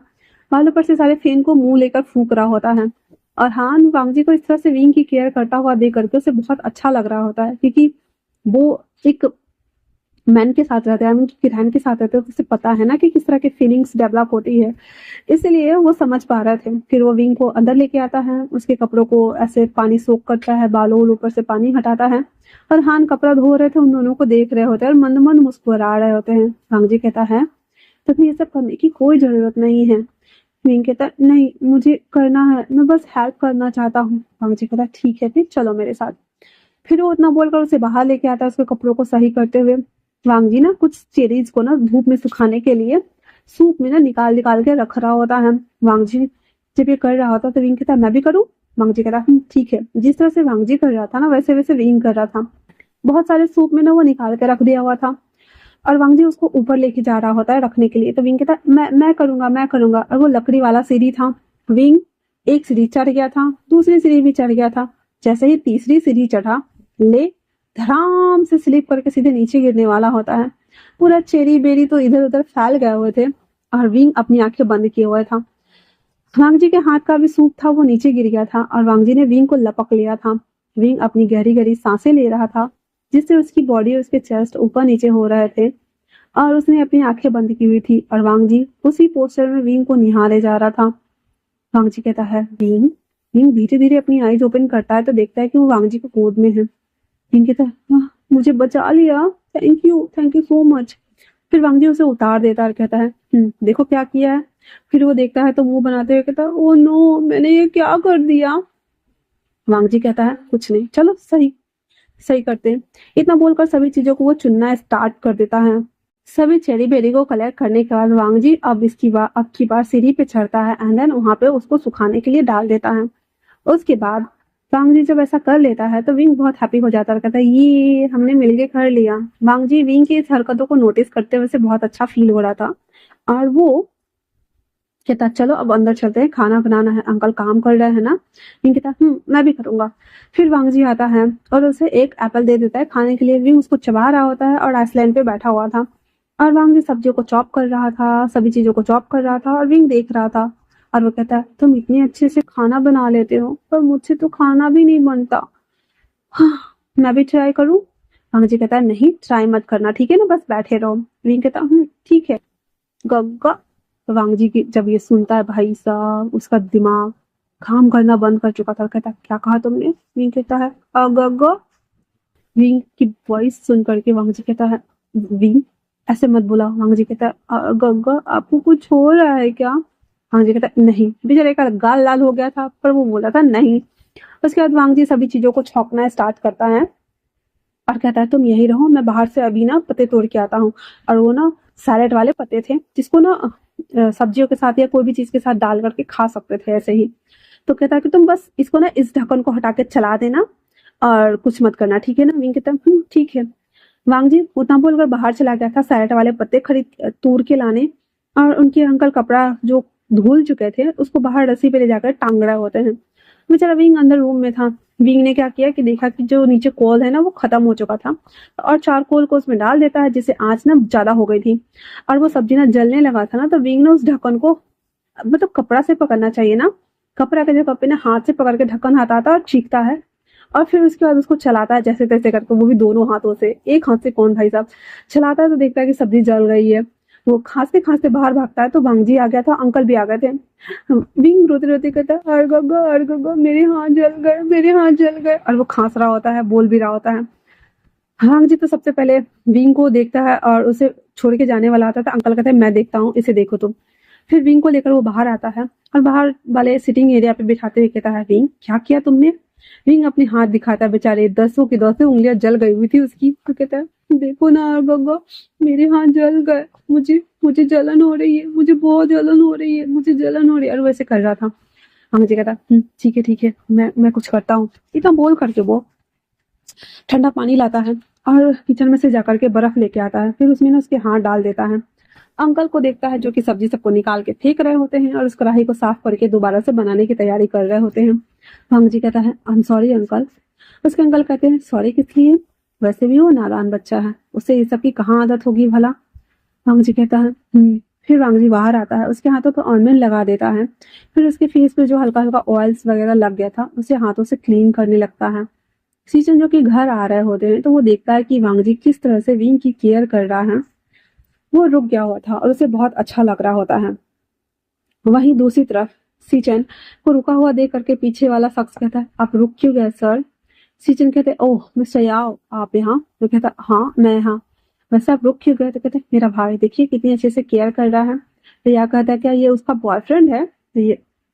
बालों पर से सारे फेन को मुंह लेकर फूंक रहा होता है। और हान वांगजी को इस तरह से विंग की केयर करता हुआ देख करके उसे बहुत अच्छा लग रहा होता है, क्योंकि वो एक मैन के साथ रहते हैं, मीन किरण के साथ रहते हैं, तो उसे पता है ना कि किस तरह की फीलिंग्स डेवलप होती है, इसलिए वो समझ पा रहे थे। फिर वो विंग को अंदर लेके आता है, उसके कपड़ों को ऐसे पानी सोख करता है, बालों ऊपर से पानी हटाता है, और हान कपड़ा धो रहे थे उन दोनों को देख रहे होते हैं और मंद मंद मुस्कुरा रहे होते हैं। वांगजी कहता है तुम्हें ये सब करने की कोई जरूरत नहीं है। विंग कहता है नहीं मुझे करना है, मैं बस हेल्प करना चाहता हूँ। वांगजी कहता है ठीक है फिर चलो मेरे साथ। फिर वो इतना बोलकर उसे बाहर लेके आता है, उसके कपड़ों को सही करते हुए। वांगजी ना कुछ चेरीज को ना धूप में सुखाने के लिए सूप में ना निकाल निकाल के रख रहा होता है। वांगजी जब ये कर रहा होता तो विंग कहता है मैं भी करूँ? वांगजी कहता है ठीक है। जिस तरह से वांगजी कर रहा था ना वैसे वैसे विंग कर रहा था। बहुत सारे सूप में ना वो निकाल के रख दिया हुआ था और वांगजी उसको ऊपर लेके जा रहा होता है रखने के लिए। तो विंग कहता है मैं करूंगा। और वो लकड़ी वाला सीढ़ी था। विंग एक सीढ़ी चढ़ गया था, दूसरी सीढ़ी भी चढ़ गया था। जैसे ही तीसरी सीढ़ी चढ़ा, ले धड़ाम से स्लिप करके सीधे नीचे गिरने वाला होता है। पूरा चेरी बेरी तो इधर उधर फैल गए हुए थे और विंग अपनी आंखें बंद किए हुए था। वांगजी के हाथ का भी सूप था वो नीचे गिर गया था और वांगजी ने विंग को लपक लिया था। विंग अपनी गहरी गहरी सांसें ले रहा था जिससे उसकी बॉडी और उसके चेस्ट ऊपर नीचे हो रहे थे और उसने अपनी आंखें बंद की हुई थी और वांगजी उसी पोस्टर में विंग को निहारे जा रहा था। वांगजी कहता है विंग। विंग धीरे धीरे अपनी आईज ओपन करता है तो देखता है कि वो वांगजी को गोद में है। विंग कहता है मुझे बचा लिया, थैंक यू सो मच। फिर वांगजी उसे उतार देता है और कहता है देखो क्या किया है। फिर वो देखता है तो मुंह बनाते हुए कहता है ओ नो, मैंने ये क्या कर दिया। वांगजी कहता है कुछ नहीं, चलो सही सही करते हैं। इतना बोलकर सभी चीजों को वो चुनना स्टार्ट कर देता है। सभी चेरी बेरी को कलेक्ट करने के बाद वांगजी अब की बार सीढ़ी पे चढ़ता है एंड देन वहां पे उसको सुखाने के लिए डाल देता है। उसके बाद वांगजी जब ऐसा कर लेता है तो विंग बहुत हैप्पी हो जाता है और कहता है ये हमने मिलके कर लिया। वांगजी विंग की इस हरकतों को नोटिस करते हुए से बहुत अच्छा फील हो रहा था और वो कहता चलो अब अंदर चलते हैं, खाना बनाना है, अंकल काम कर रहे हैं ना। विंग कहता मैं भी करूंगा। फिर वांगजी आता है और उसे एक एप्पल दे देता है खाने के लिए। विंग उसको चबा रहा होता है और आइसलैंड पे बैठा हुआ था और वांगजी सब्जियों को चॉप कर रहा था, सभी चीजों को चॉप कर रहा था और विंग देख रहा था और वो कहता है तुम इतने अच्छे से खाना बना लेते हो पर मुझसे तो खाना भी नहीं बनता। हाँ, मैं भी ट्राई करूं। वांगजी कहता है नहीं, ट्राई मत करना, ठीक है ना, बस बैठे रहो। विंग कहता ठीक है गग्गा। तो वांगजी की जब ये सुनता है भाई साहब उसका दिमाग काम करना बंद कर चुका था। कहता क्या कहा तुमने। विंग कहता है गग्गा। विंग की वॉइस सुन करके वांगजी कहता है विंग ऐसे मत बोला। वांगजी कहता है गग्गा आपको कुछ हो रहा है क्या। वांगजी कहता है नहीं। बेचारे का गाल लाल हो गया था पर वो बोला था नहीं। उसके बाद वांगजी सभी चीजों को छौंकना स्टार्ट करता है और कहता है तुम यही रहो, मैं बाहर से अभी ना पत्ते तोड़ के आता हूँ। और वो ना सैलेड वाले पत्ते थे जिसको ना सब्जियों के साथ या कोई भी चीज के साथ डाल करके खा सकते थे ऐसे ही। तो कहता है कि तुम बस इसको ना इस ढक्कन को हटा के चला देना और कुछ मत करना, ठीक है ना। विंग कहता है ठीक है। वांगजी उतना बोलकर बाहर चला गया था सैलेड वाले पत्ते खरीद तोड़ के लाने और उनके अंकल कपड़ा जो धुल चुके थे उसको बाहर रस्सी पे ले जाकर टांग रहे होते हैं। बेचारा विंग अंदर रूम में था। विंग ने क्या किया कि देखा कि जो नीचे कोल है ना वो खत्म हो चुका था और चारकोल को उसमें डाल देता है जिससे आंच ना ज्यादा हो गई थी और वो सब्जी ना जलने लगा था ना। तो विंग ने उस ढक्कन को मतलब कपड़ा से पकड़ना चाहिए ना, कपड़ा के जगह पे ना हाथ से पकड़ के ढक्कन हटाता और चीखता है और फिर उसके बाद उसको चलाता है जैसे तैसे करके, वो भी दोनों हाथों से। एक हाथ से कौन भाई साहब चलाता है तो देखता है कि सब्जी जल गई है। वो खांसते खांसते बाहर भागता है तो वांगजी आ गया था, अंकल भी आ गए थे। विंग रोते रोते कहता है अरे गग्गा मेरे हाथ जल गए, मेरे हाथ जल गए। और वो खांस रहा होता है, बोल भी रहा होता है। वांगजी तो सबसे पहले विंग को देखता है और उसे छोड़ के जाने वाला आता था। अंकल कहते हैं मैं देखता हूँ, इसे देखो तुम। फिर विंग को लेकर वो बाहर आता है और बाहर वाले सिटिंग एरिया पे बिठाते हुए कहता है विंग क्या किया तुमने। विंग अपने हाथ दिखाता है, बेचारे 10 की 10 उंगलियां जल गई हुई थी उसकी। तो कहता है देखो ना गग्गा मेरे हाथ जल गए, मुझे मुझे जलन हो रही है, मुझे बहुत जलन हो रही है, मुझे जलन हो रही है। और वैसे कर रहा था। मुझे कहता ठीक है मैं कुछ करता हूँ। इतना बोल करके वो ठंडा पानी लाता है और किचन में से जाकर के बर्फ लेके आता है। फिर उसमें ना उसके हाथ डाल देता है। अंकल को देखता है जो कि सब्जी सबको निकाल के फेंक रहे होते हैं और उस कढ़ाई को साफ करके दोबारा से बनाने की तैयारी कर रहे होते हैं। वांगजी कहता है आई एम सॉरी अंकल। उसके अंकल कहते हैं सॉरी किस लिए, वैसे भी वो नादान बच्चा है, उसे ये सब की कहाँ आदत होगी भला। वांगजी कहता है फिर वांगजी बाहर आता है, उसके हाथों पर ऑइंटमेंट लगा देता है। फिर उसके फेस पे जो हल्का हल्का ऑयल्स वगैरह लग गया था उसे हाथों से क्लीन करने लगता है। सीजन जो कि घर आ रहे होते हैं तो वो देखता है कि वांगजी किस तरह से विंग की केयर कर रहा है। वो रुक गया हुआ था और उसे बहुत अच्छा लग रहा होता है। वहीं दूसरी तरफ सीचन को रुका हुआ देख करके पीछे वाला शख्स कहता है आप रुक क्यों गए सर। सीचन कहते ओह मिस्टर याओ आप यहाँ। तो कहता हाँ मैं यहाँ। वैसे आप रुक क्यों गए। तो कहते मेरा भाई देखिए कितनी अच्छे से केयर कर रहा है। तो या कहता है क्या ये उसका बॉयफ्रेंड है।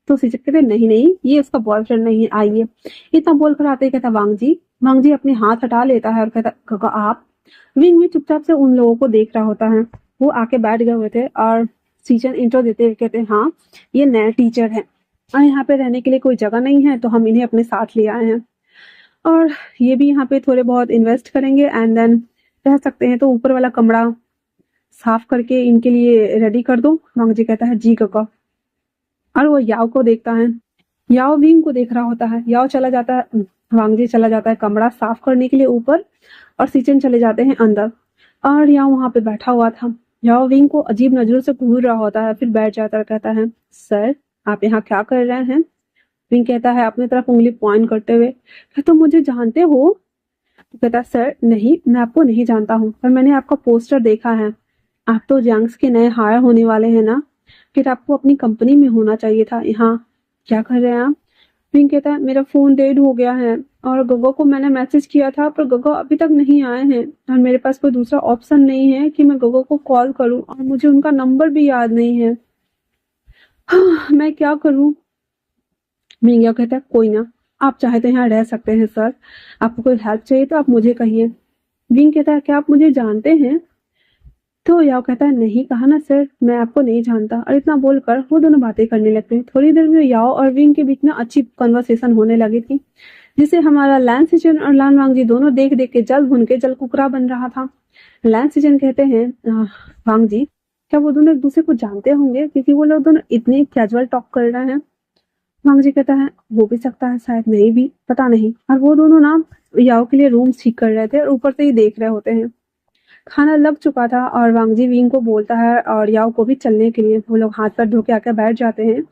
तो सीचन कहते नहीं नहीं ये उसका बॉयफ्रेंड नहीं है, आइए। इतना बोलकर आते ही कहता वांगजी अपने हाथ हटा लेता है और कहता आप। विंग भी चुपचाप से उन लोगों को देख रहा होता है। वो आके बैठ गए हुए थे और सीचन इंट्रो देते हुए कहते हैं हाँ ये नए टीचर हैं और यहाँ पे रहने के लिए कोई जगह नहीं है तो हम इन्हें अपने साथ ले आए हैं और ये भी यहाँ पे थोड़े बहुत इन्वेस्ट करेंगे एंड देन रह सकते हैं, तो ऊपर वाला कमरा साफ करके इनके लिए रेडी कर दो। वांगजी कहता है जी काका। और वो याओ को देखता है। याओ विंग को देख रहा होता है। याओ चला जाता है वांग जी चला जाता है कमरा साफ करने के लिए ऊपर और सीचन चले जाते हैं अंदर। और यहाँ वहां पे बैठा हुआ था। याओ विंग को अजीब नजरों से घूर रहा होता है, फिर बैठ जाता है, कहता है सर आप यहाँ क्या कर रहे हैं? विंग कहता है अपनी तरफ उंगली पॉइंट करते हुए, क्या तुम मुझे जानते हो? तो कहता है सर नहीं, मैं आपको नहीं जानता हूँ, पर मैंने आपका पोस्टर देखा है। आप तो जंक्स के नए हायर होने वाले हैं ना, फिर आपको अपनी कंपनी में होना चाहिए था। यहाँ क्या कर रहे हैं आप? विंग कहता है मेरा फोन डेड हो गया है और गगो को मैंने मैसेज किया था, पर गगो अभी तक नहीं आए हैं और मेरे पास कोई दूसरा ऑप्शन नहीं है कि मैं गगो को कॉल करूं और मुझे उनका नंबर भी याद नहीं है। मैं क्या करूं? विंग कहता है कोई ना, आप चाहे तो यहाँ रह सकते हैं सर, आपको कोई हेल्प चाहिए तो आप मुझे कहिए। विंग कहता है क्या आप मुझे जानते हैं? तो याओ कहता है नहीं कहा ना सर, मैं आपको नहीं जानता। और इतना बोलकर वो दोनों बातें करने लगते हैं। थोड़ी देर में याओ और विंग के बीच में अच्छी कन्वर्सेशन होने लगी थी, जिसे हमारा लैन सिचन और लान वांग जी दोनों देख देख के जल भुन के जल कुकरा बन रहा था। लैन सिचन कहते हैं वांग जी क्या वो दोनों एक दूसरे को जानते होंगे, क्योंकि वो लोग दोनों इतने कैजुअल टॉक कर रहे हैं? वांग जी कहता है हो भी सकता है, शायद नहीं भी, पता नहीं। और वो दोनों ना याओ के लिए रूम ठीक कर रहे थे और ऊपर से ही देख रहे होते हैं। खाना लग चुका था और वांग जी विंग को बोलता है और याओ को भी चलने के लिए। वो लोग हाथ पैर धो के आकर बैठ जाते हैं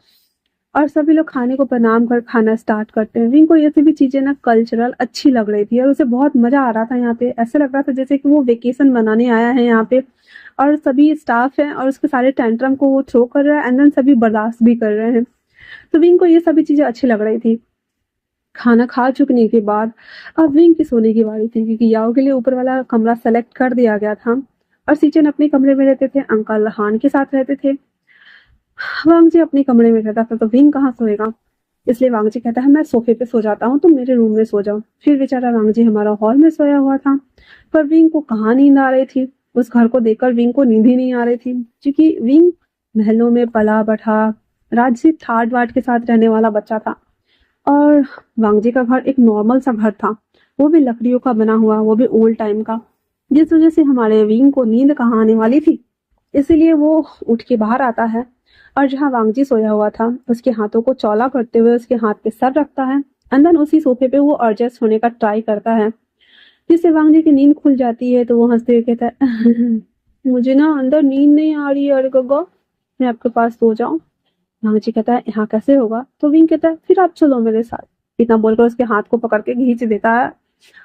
और सभी लोग खाने को प्रणाम कर खाना स्टार्ट करते हैं। विंग को ये सभी चीजें ना कल्चरल अच्छी लग रही थी और उसे बहुत मजा आ रहा था। यहाँ पे ऐसा लग रहा था जैसे कि वो वेकेशन मनाने आया है यहाँ पे, और सभी स्टाफ है और उसके सारे टेंट्रम को वो थ्रो कर रहा है एंड देन सभी बर्दाश्त भी कर रहे हैं। तो विंग को ये सभी चीजें अच्छी लग रही थी। खाना खा चुकने के बाद अब विंग की सोने की बारी थी, क्योंकि याओ के लिए ऊपर वाला कमरा सेलेक्ट कर दिया गया था और सीचन अपने कमरे में रहते थे, अंकल हान के साथ रहते थे। वांग जी अपने कमरे में रहता था, तो विंग कहाँ सोएगा? इसलिए वांग जी कहता है मैं सोफे पे सो जाता हूँ, तुम मेरे रूम में सो जाओ। फिर बेचारा वांग जी हमारा हॉल में सोया हुआ था, पर विंग को कहाँ नींद आ रही थी। उस घर को देखकर विंग को नींद ही नहीं आ रही थी, क्योंकि विंग महलों में पला बढ़ा राजसी ठाट बाट के साथ रहने वाला बच्चा था और वांग जी का घर एक नॉर्मल सा घर था, वो भी लकड़ियों का बना हुआ, वो भी ओल्ड टाइम का। जिस वजह से हमारे विंग को नींद कहाँ आने वाली थी, इसीलिए वो उठ के बाहर आता है और जहाँ वांग जी सोया हुआ था उसके हाथों को चौला करते हुए उसके हाथ पे सर रखता है। अंदर उसी सोफे पे वो एडजस्ट होने का ट्राई करता है, जिससे वांग जी की नींद खुल जाती है। तो वो हंसते हुए कहता है मुझे ना अंदर नींद नहीं आ रही है, अरे गग्गा मैं आपके पास सो जाऊं? वांग जी कहता है यहाँ कैसे होगा? तो विंग कहता है फिर आप चलो मेरे साथ। इतना बोलकर उसके हाथ को पकड़ के खींच देता है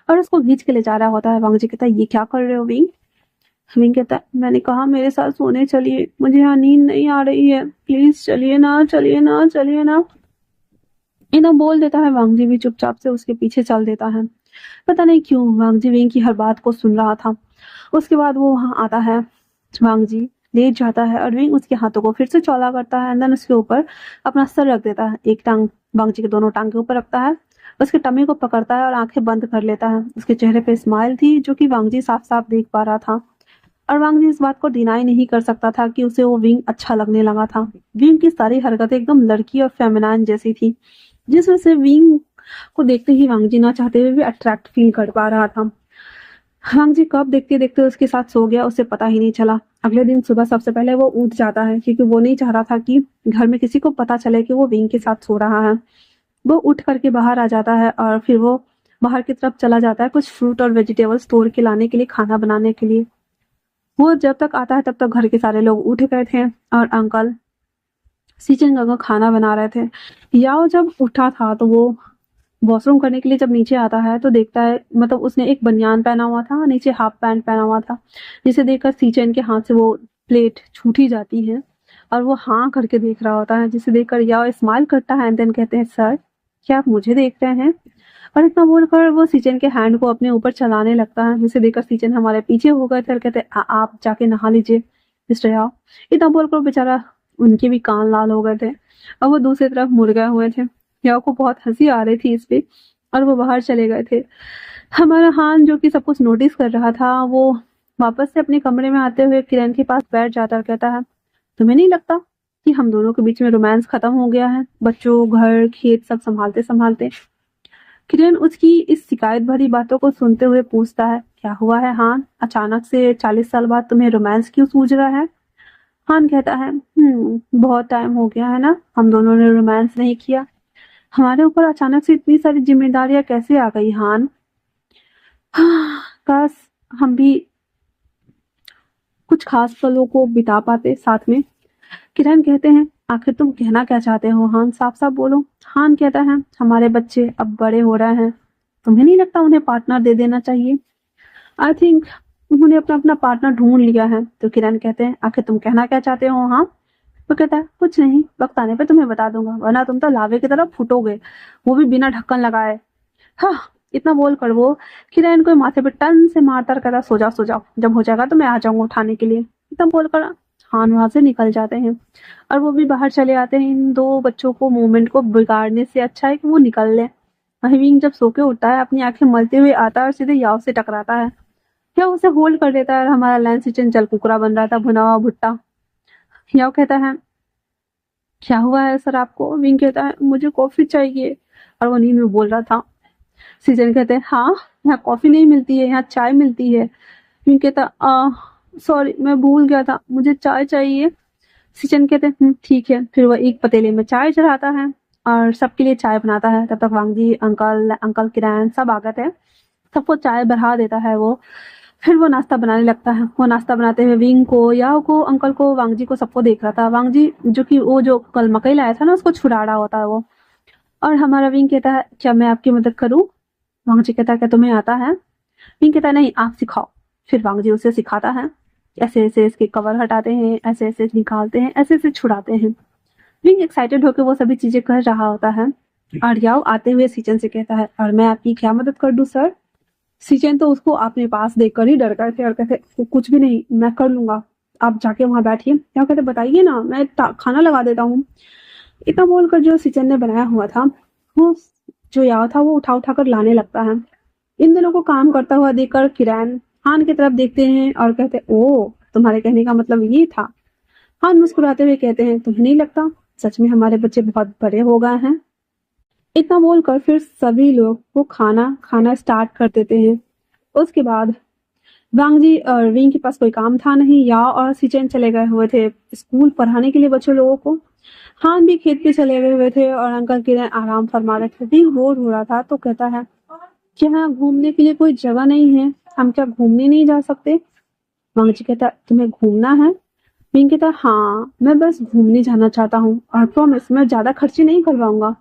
और उसको खींच के ले जा रहा होता है। वांग जी कहता है ये क्या कर रहे हो विंग? विंग कहता है मैंने कहा मेरे साथ सोने चलिए, मुझे यहाँ नींद नहीं आ रही है, प्लीज चलिए ना चलिए ना चलिए ना। इतना बोल देता है, वांग जी भी चुपचाप से उसके पीछे चल देता है। पता नहीं क्यों वांग जी विंग की हर बात को सुन रहा था। उसके बाद वो वहां आता है, वांग जी लेट जाता है और विंग उसके हाथों को फिर से चौला करता है, अंदर उसके ऊपर अपना सर रख देता है। एक टांग वांग जी के दोनों टांग के ऊपर रखता है, उसके टमी को पकड़ता है और आंखें बंद कर लेता है। उसके चेहरे पे स्माइल थी जो कि वांग जी साफ साफ देख पा रहा था और वांग जी इस बात को डिनाई नहीं कर सकता था कि उसे वो विंग अच्छा लगने लगा था। विंग की सारी हरकतें एकदम लड़की और फेमिनाइन जैसी थी, जिस वजह से विंग को देखते ही वांग जी ना चाहते हुए भी अट्रैक्ट फील कर पा रहा था। वांग जी कब देखते देखते उसके साथ सो गया उसे पता ही नहीं चला। अगले दिन सुबह सबसे पहले वो उठ जाता है, क्योंकि वो नहीं चाह रहा था कि घर में किसी को पता चले कि वो विंग के साथ सो रहा है। वो उठ करके बाहर आ जाता है और फिर वो बाहर की तरफ चला जाता है कुछ फ्रूट और वेजिटेबल्स तोड़ के लाने के लिए, खाना बनाने के लिए। वो जब तक आता है तब तक घर के सारे लोग उठ गए थे और अंकल सीचन गंगा खाना बना रहे थे। याओ जब उठा था तो वो वॉशरूम करने के लिए जब नीचे आता है तो देखता है, मतलब उसने एक बनियान पहना हुआ था, नीचे हाफ पैंट पहना हुआ था, जिसे देखकर सीचन के हाथ से वो प्लेट छूटी जाती है और वो हाँ करके देख रहा होता है, जिसे देखकर याओ स्माइल करता है एंड देन कहते हैं सर क्या आप मुझे देख रहे हैं? और इतना बोलकर वो सीचन के हैंड को अपने ऊपर चलाने लगता है, जिसे देखकर सीचन हमारे पीछे हो गए थे और कहते आप जाके नहा लीजिए मिस्टर याओ। इतना बोलकर बेचारा उनके भी कान लाल हो गए थे और वो दूसरी तरफ मुड़ गए हुए थे। याओ को बहुत हंसी आ रही थी इस पे और वो बाहर चले गए थे। हमारा हान जो कि सब कुछ नोटिस कर रहा था, वो वापस से अपने कमरे में आते हुए किरण के पास बैठ जाता और कहता है तुम्हें नहीं लगता कि हम दोनों के बीच में रोमांस खत्म हो गया है, बच्चों घर खेत सब संभालते संभालते? किरण उसकी इस शिकायत भरी बातों को सुनते हुए पूछता है क्या हुआ है हान, अचानक से 40 साल बाद तुम्हें रोमांस क्यों सूझ रहा है? हान कहता है बहुत टाइम हो गया है ना हम दोनों ने रोमांस नहीं किया। हमारे ऊपर अचानक से इतनी सारी जिम्मेदारियां कैसे आ गई हान। काश हम भी कुछ खास पलों को बिता पाते साथ में। किरण कहते हैं, आखिर तुम कहना क्या चाहते हो हान, साफ साफ बोलो। हान कहता है, हमारे बच्चे अब बड़े हो रहे हैं, तुम्हें नहीं लगता उन्हें पार्टनर दे देना चाहिए? आई थिंक उन्होंने अपना अपना पार्टनर ढूंढ लिया है। तो किरण कहते हैं, आखिर तुम कहना क्या चाहते हो हाँ? तो कहता है, कुछ नहीं, वक्त आने पे तुम्हें बता दूंगा, वरना तुम तो लावे की तरह फूटोगे, वो भी बिना ढक्कन लगाए। हाँ, इतना बोलकर वो किरण को माथे पे टन से मारता कहता, सो जाओ, जब हो जाएगा तो मैं आ जाऊंगा उठाने के लिए। इतना बोलकर हान वहां से निकल जाते हैं और वो भी बाहर चले आते हैं। इन दो बच्चों को मूवमेंट को बिगाड़ने से अच्छा है कि वो निकल ले। वहीं विंग जब सो के उठता है, अपनी आंखें मलते हुए आता है और सीधे याव से टकराता है। क्या उसे होल्ड कर देता है। हमारा लैंस किचन जल कुकरा बन रहा था, भुना हुआ भुट्टा। याव कहता है, क्या हुआ है सर आपको? विंग कहता है, मुझे कॉफी चाहिए, और वो नींद में बोल रहा था। सीजन कहते हैं, हाँ, यहाँ कॉफी नहीं मिलती है, यहाँ चाय मिलती है। विंग कहता, सॉरी, मैं भूल गया था, मुझे चाय चाहिए। सीजन कहते हैं, ठीक है। फिर वो एक पतीले में चाय चढ़ाता है और सबके लिए चाय बनाता है। तब तक वांगजी, अंकल अंकल किरण सब आ गए थे। सबको चाय बढ़ा देता है वो। फिर वो नाश्ता बनाने लगता है। वो नाश्ता बनाते हुए विंग को, याओ को, अंकल को, वांगजी को, सबको देख रहा था। वांगजी जो कि वो जो कल मकई लाया था ना, उसको छुड़ा रहा होता है वो। और हमारा विंग कहता है, क्या मैं आपकी मदद करूं? वांगजी कहता है, क्या तुम्हें आता है? विंग कहता है, नहीं, आप सिखाओ। फिर वांगजी उसे सिखाता है। ऐसे ऐसे इसके कवर हटाते हैं, ऐसे ऐसे निकालते हैं, ऐसे ऐसे छुड़ाते हैं। विंग एक्साइटेड होकर वो सभी चीजें कर रहा होता है। और याओ आते हुए सीचन से कहता है, और मैं आपकी क्या मदद कर दूं सर? सीचन तो उसको अपने पास देखकर ही डर गए थे और कहते, कुछ भी नहीं, मैं कर लूंगा, आप जाके वहां बैठिए। याओ कहते, बताइए ना, मैं खाना लगा देता हूँ। इतना बोलकर जो सीचन ने बनाया हुआ था, वो जो याओ था वो उठा उठा कर लाने लगता है। इन दोनों को काम करता हुआ देखकर किरण हान की तरफ देखते हैं और कहते, ओ, तुम्हारे कहने का मतलब ये था। हान मुस्कुराते हुए कहते हैं, तुम्हें नहीं लगता सच में हमारे बच्चे बहुत बड़े हो गए हैं? इतना बोलकर फिर सभी लोग वो खाना खाना स्टार्ट कर देते हैं। उसके बाद वांगजी और विंग के पास कोई काम था नहीं। या और सिचन चले गए हुए थे स्कूल पढ़ाने के लिए बच्चों लोगों को। हान भी खेत पे चले गए हुए थे और अंकल किरण आराम फरमा रहे थे। विंग बोर हो रहा था तो कहता है, क्या यहाँ घूमने के लिए कोई जगह नहीं है? हम क्या घूमने नहीं जा सकते? वांगजी कहता, तुम्हें घूमना है? विंग कहता, हाँ, मैं बस घूमने जाना चाहता हूँ और प्रॉमिस मैं ज्यादा खर्चे नहीं करवाऊंगा।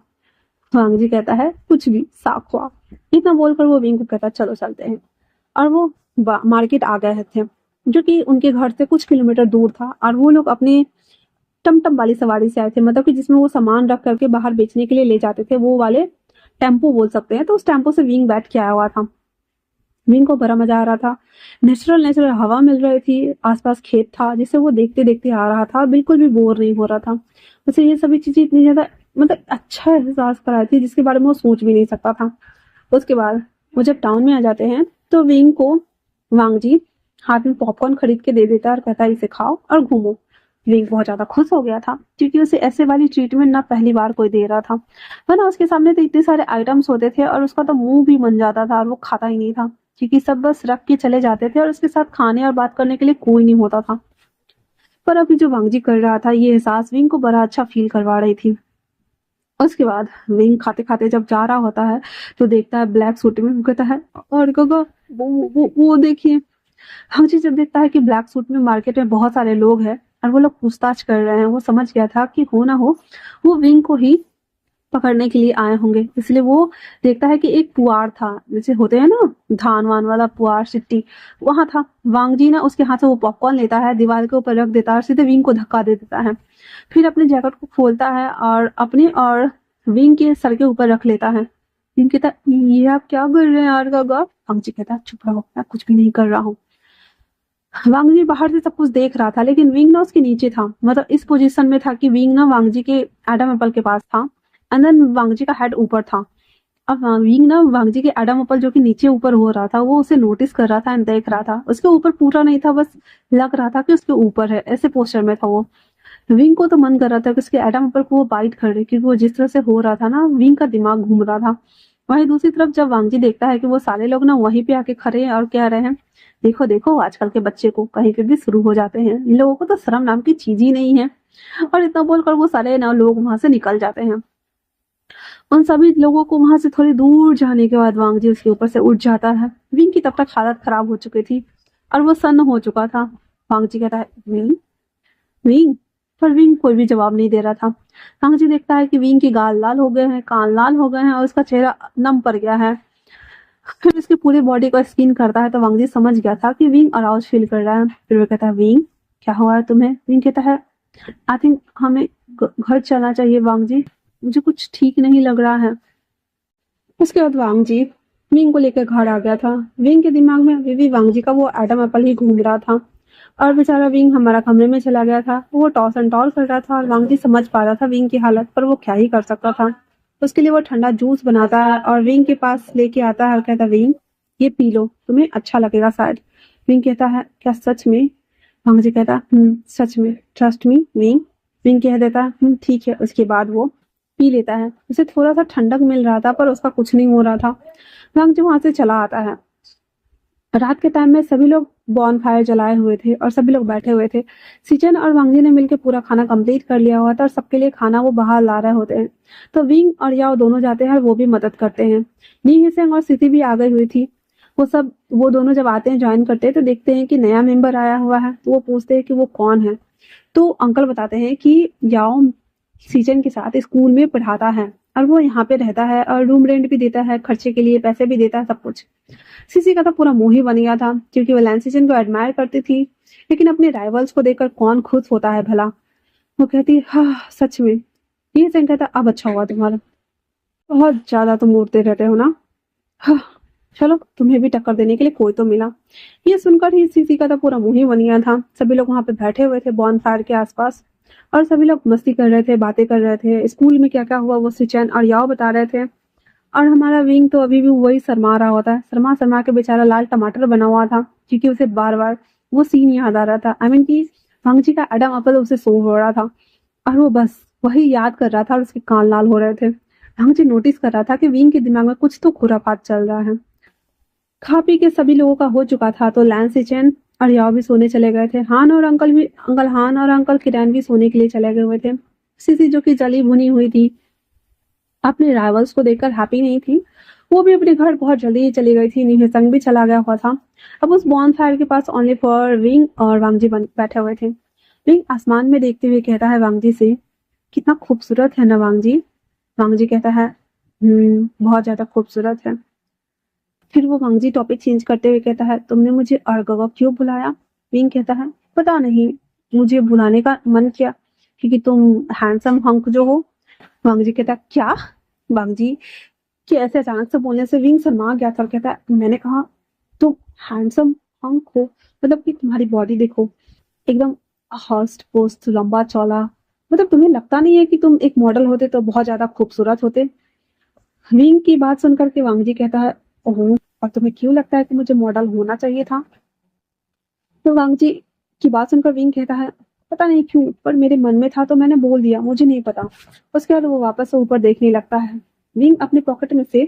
वांगजी कहता है, कुछ भी, साफ हुआ। इतना बोलकर वो विंग को कहता, चलो चलते हैं। और वो मार्केट आ गए थे, जो कि उनके घर से कुछ किलोमीटर दूर था। और वो लोग अपने टमटम वाली सवारी से आए थे, मतलब कि जिसमें वो सामान रख करके बाहर बेचने के लिए ले जाते थे, वो वाले टेम्पो बोल सकते हैं। तो उस टेम्पो से विंग बैठ के आया हुआ था। विंग को बड़ा मजा आ रहा था। नेचुरल नेचुरल हवा मिल रही थी, आसपास खेत था जिसे वो देखते देखते आ रहा था, बिल्कुल भी बोर नहीं हो रहा था। उसे ये सभी चीजें इतनी ज्यादा मतलब अच्छा एहसास कराई थी जिसके बारे में वो सोच भी नहीं सकता था। उसके बाद वो जब टाउन में आ जाते हैं तो विंग को वांगजी हाथ में पॉपकॉर्न खरीद के दे देता है और कहता है, इसे खाओ और घूमो। विंग बहुत ज्यादा खुश हो गया था क्योंकि उसे ऐसे वाली ट्रीटमेंट ना पहली बार कोई दे रहा था। वरना उसके सामने तो इतने सारे आइटम्स होते थे और उसका तो मुंह भी बन जाता था और वो खाता ही नहीं था, क्योंकि सब बस रख के चले जाते थे और उसके साथ खाने और बात करने के लिए कोई नहीं होता था। पर अभी जो वांगजी कर रहा था, ये एहसास विंग को बड़ा अच्छा फील करवा रही थी। उसके बाद विंग खाते खाते जब जा रहा होता है तो देखता है ब्लैक सूट में। वो कहता है, और गगा, वो देखिए। वांगजी जब देखता है कि ब्लैक सूट में मार्केट में बहुत सारे लोग हैं और वो लोग पूछताछ कर रहे हैं, वो समझ गया था कि हो ना हो वो विंग को ही पकड़ने के लिए आए होंगे। इसलिए वो देखता है कि एक पुआर था, जैसे होते हैं ना धान वान वाला पुआर, सिट्टी, वहां था। वांगजी ना उसके हाथ से वो पॉपकॉर्न लेता है, दीवार के ऊपर रख देता है और सीधे विंग को धक्का दे देता है। फिर अपने जैकेट को खोलता है और अपने और विंग के सर के ऊपर रख लेता है। विंग कहता, ये आप क्या कर रहे हैं यार गगा? वांगजी कहता, चुप रहो, मैं कुछ भी नहीं कर रहा हूँ। वांगजी बाहर से सब कुछ देख रहा था लेकिन विंग ना उसके नीचे था, मतलब इस पोजीशन में था कि विंग ना वांगजी के एडम एप्पल के पास था, एंड देन वांगजी का हेड ऊपर था। अब विंग ना वांगजी के एडम एप्पल जो कि नीचे ऊपर हो रहा था, वो उसे नोटिस कर रहा था एंड देख रहा था। उसके ऊपर पूरा नहीं था, बस लग रहा था कि उसके ऊपर है, ऐसे पोस्टर में था वो। विंग को तो मन कर रहा था कि उसके एडम एप्पल को वो बाइट कर रहे, क्योंकि वो जिस तरह से हो रहा था ना, विंग का दिमाग घूम रहा था। वहीं दूसरी तरफ जब वांगजी देखता है कि वो सारे लोग ना वहीं पे आके खड़े हैं और कह रहे हैं, देखो देखो आजकल के बच्चे को कहीं पे भी शुरू हो जाते हैं, इन लोगों को तो शर्म नाम की चीज ही नहीं है। और इतना बोलकर वो सारे ना लोग वहां से निकल जाते हैं। उन सभी लोगों को वहां से थोड़ी दूर जाने के बाद वांग जी उसके ऊपर से उठ जाता है। विंग की तब तक हालत खराब हो चुकी थी और वो सन्न हो चुका था। वांग जी कहता है विंग, विंग, पर विंग कोई भी जवाब नहीं दे रहा था। वांग जी देखता है कि विंग के गाल लाल हो गए हैं, कान लाल हो गए हैं और उसका चेहरा नम पड़ गया है। फिर उसकी पूरी बॉडी को स्किन करता है तो वांग जी समझ गया था कि विंग अराउज फील कर रहा है। फिर वो कहता है विंग, क्या हुआ है तुम्हें? विंग कहता है आई थिंक हमें घर चलना चाहिए वांग जी, मुझे कुछ ठीक नहीं लग रहा है। उसके बाद वांग जी विंग को लेकर घर आ गया था। विंग के दिमाग में अभी भी वांग जी का वो एडम एप्पल ही घूम रहा था और बेचारा विंग हमारा कमरे में चला गया था। वो टॉस एंड टॉस कर रहा था और वांग जी समझ पा रहा था विंग की हालत, पर वो क्या ही कर सकता था। उसके लिए वो ठंडा जूस बनाता है और विंग के पास लेके आता है और कहता है विंग, ये पी लो, तुम्हें अच्छा लगेगा शायद। विंग कहता है क्या सच में? वांग जी कहता सच में, ट्रस्ट मी विंग। विंग कह देता है ठीक है। उसके बाद वो पी लेता है। उसे थोड़ा सा ठंडक मिल रहा था पर उसका कुछ नहीं हो रहा था। वांग जी वहां से चला आता है। रात के टाइम में सभी लोग बॉन फायर जलाए हुए थे और सभी लोग बैठे हुए थे। सिचन और वांग जी ने मिलकर पूरा खाना कंप्लीट कर लिया हुआ था और सबके लिए खाना वो बाहर ला रहे होते हैं। तो विंग और याओ दोनों जाते हैं और वो भी मदद करते हैं। नी हिसेंग और स्थिति भी आ गई हुई थी। वो दोनों जब आते हैं ज्वाइन करते हैं तो देखते हैं कि नया मेंबर आया हुआ है। तो वो पूछते हैं कि वो कौन है। तो अंकल बताते हैं कि याओ सीजन के साथ स्कूल में पढ़ाता है और वो यहाँ पे रहता है और रूम रेंट भी देता है, खर्चे के लिए पैसे भी देता है, सब कुछ। सीसी का तो पूरा मुंह ही बन गया था क्योंकि वो लैंसिजन को एडमायर करती थी, लेकिन अपने राइवल्स को देखकर कौन खुश होता है भला। वो कहती हाँ सच में। ये सेंट कहता अब अच्छा हुआ तुम्हारा, बहुत ज्यादा तुम उड़ते रहते हो ना। हाँ, चलो तुम्हें भी टक्कर देने के लिए कोई तो मिला। ये सुनकर ही सीसी का तो पूरा मुंह ही बन गया था। सभी लोग वहां पे बैठे हुए थे बॉन फायर के आसपास और सभी लोग मस्ती कर रहे थे, बातें कर रहे थे। स्कूल में क्या क्या हुआ वो सिचन और याओ बता रहे थे और हमारा विंग तो अभी भी वही शर्मा रहा होता है। शर्मा शर्मा के बेचारा लाल टमाटर बना हुआ था क्योंकि उसे बार बार वो सीन याद आ रहा था। आई मीन की वांगजी का एडम एप्पल उसे सो हो रहा था और वो बस वही याद कर रहा था और उसके कान लाल हो रहे थे। वांगजी नोटिस कर रहा था कि विंग के दिमाग में कुछ तो खुरापात चल रहा है। खा पी के सभी लोगों का हो चुका था तो लैंस सिचन और याओ भी सोने चले गए थे। अंकल हान और अंकल किरैन भी सोने के लिए चले गए हुए थे। सीसी जो कि जली भुनी हुई थी, अपने राइवल्स को देखकर हैप्पी नहीं थी, वो भी अपने घर बहुत जल्दी ही चली गई थी। निहिसंग भी चला गया हुआ था। अब उस बॉन फायर के पास ओनली फॉर विंग और वांगजी बैठे हुए थे। विंग आसमान में देखते हुए कहता है वांगजी से, कितना खूबसूरत है ना वांगजी। वांगजी कहता है बहुत ज्यादा खूबसूरत है। फिर वो वांगजी टॉपिक चेंज करते हुए कहता है तुमने मुझे अर्गवा क्यों बुलाया? विंग कहता है पता नहीं, मुझे बुलाने का मन किया क्योंकि तुम हैंडसम हंक जो हो। वांगजी कहता है क्या? वांगजी कि ऐसे अचानक से बोलने से विंग शर्मा गया था और कहता है मैंने कहा तुम हैंडसम हंक हो, मतलब कि तुम्हारी बॉडी देखो, एकदम हस्ट पोस्ट लंबा चौड़ा, मतलब तुम्हें लगता नहीं है कि तुम एक मॉडल होते तो बहुत ज्यादा खूबसूरत होते? विंग की बात सुनकर के वांगजी कहता है ओह, और तुम्हें क्यों लगता है कि मुझे मॉडल होना चाहिए था? तो वांगजी की बात सुनकर विंग कहता है पता नहीं क्यों पर मेरे मन में था तो मैंने बोल दिया, मुझे नहीं पता। उसके बाद वो वापस से ऊपर देखने लगता है। विंग अपने पॉकेट में से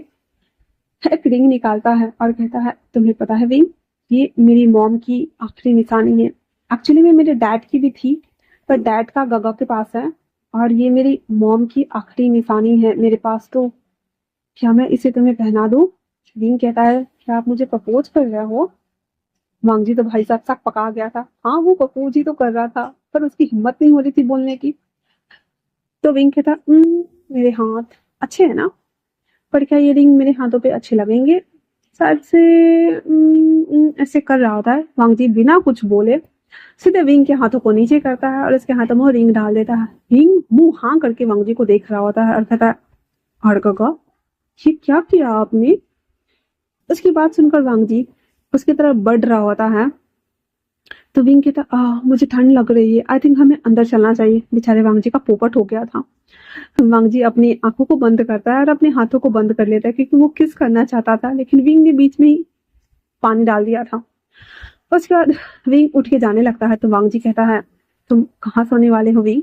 एक रिंग निकालता है और कहता है तुम्हें पता है विंग, ये मेरी मॉम की आखिरी निशानी है। एक्चुअली में मेरे डैड की भी थी पर डैड का गगा के पास है और ये मेरी मॉम की आखिरी निशानी है मेरे पास। तो क्या मैं इसे तुम्हें पहना दूं? विंग कहता है क्या आप मुझे प्रपोज कर रहे हो? वांगजी तो भाई साहब सक पका गया था। हाँ वो प्रपोज ही तो कर रहा था पर उसकी हिम्मत नहीं हो रही थी बोलने की। तो विंग कहता मेरे हाथ अच्छे है ना, पर क्या ये रिंग मेरे हाथों पे अच्छे लगेंगे? शायद से ऐसे कर रहा होता है। वांगजी बिना कुछ बोले सीधे विंग के हाथों को नीचे करता है और उसके हाथों में रिंग डाल देता है। विंग मुंह हाँ करके वांगजी को देख रहा होता है और कहता है हड़गगा, ये क्या किया आपने? उसकी बात सुनकर वांगजी उसकी तरफ बढ़ रहा होता है तो विंग कहता मुझे ठंड लग रही है, आई थिंक हमें अंदर चलना चाहिए। बेचारे वांगजी का पोपट हो गया था। वांगजी अपनी आंखों को बंद करता है और अपने हाथों को बंद कर लेता है क्योंकि वो किस करना चाहता था, लेकिन विंग ने बीच में ही पानी डाल दिया था। उसके बाद विंग उठ के जाने लगता है तो वांगजी कहता है तुम कहाँ सोने वाले हो विंग?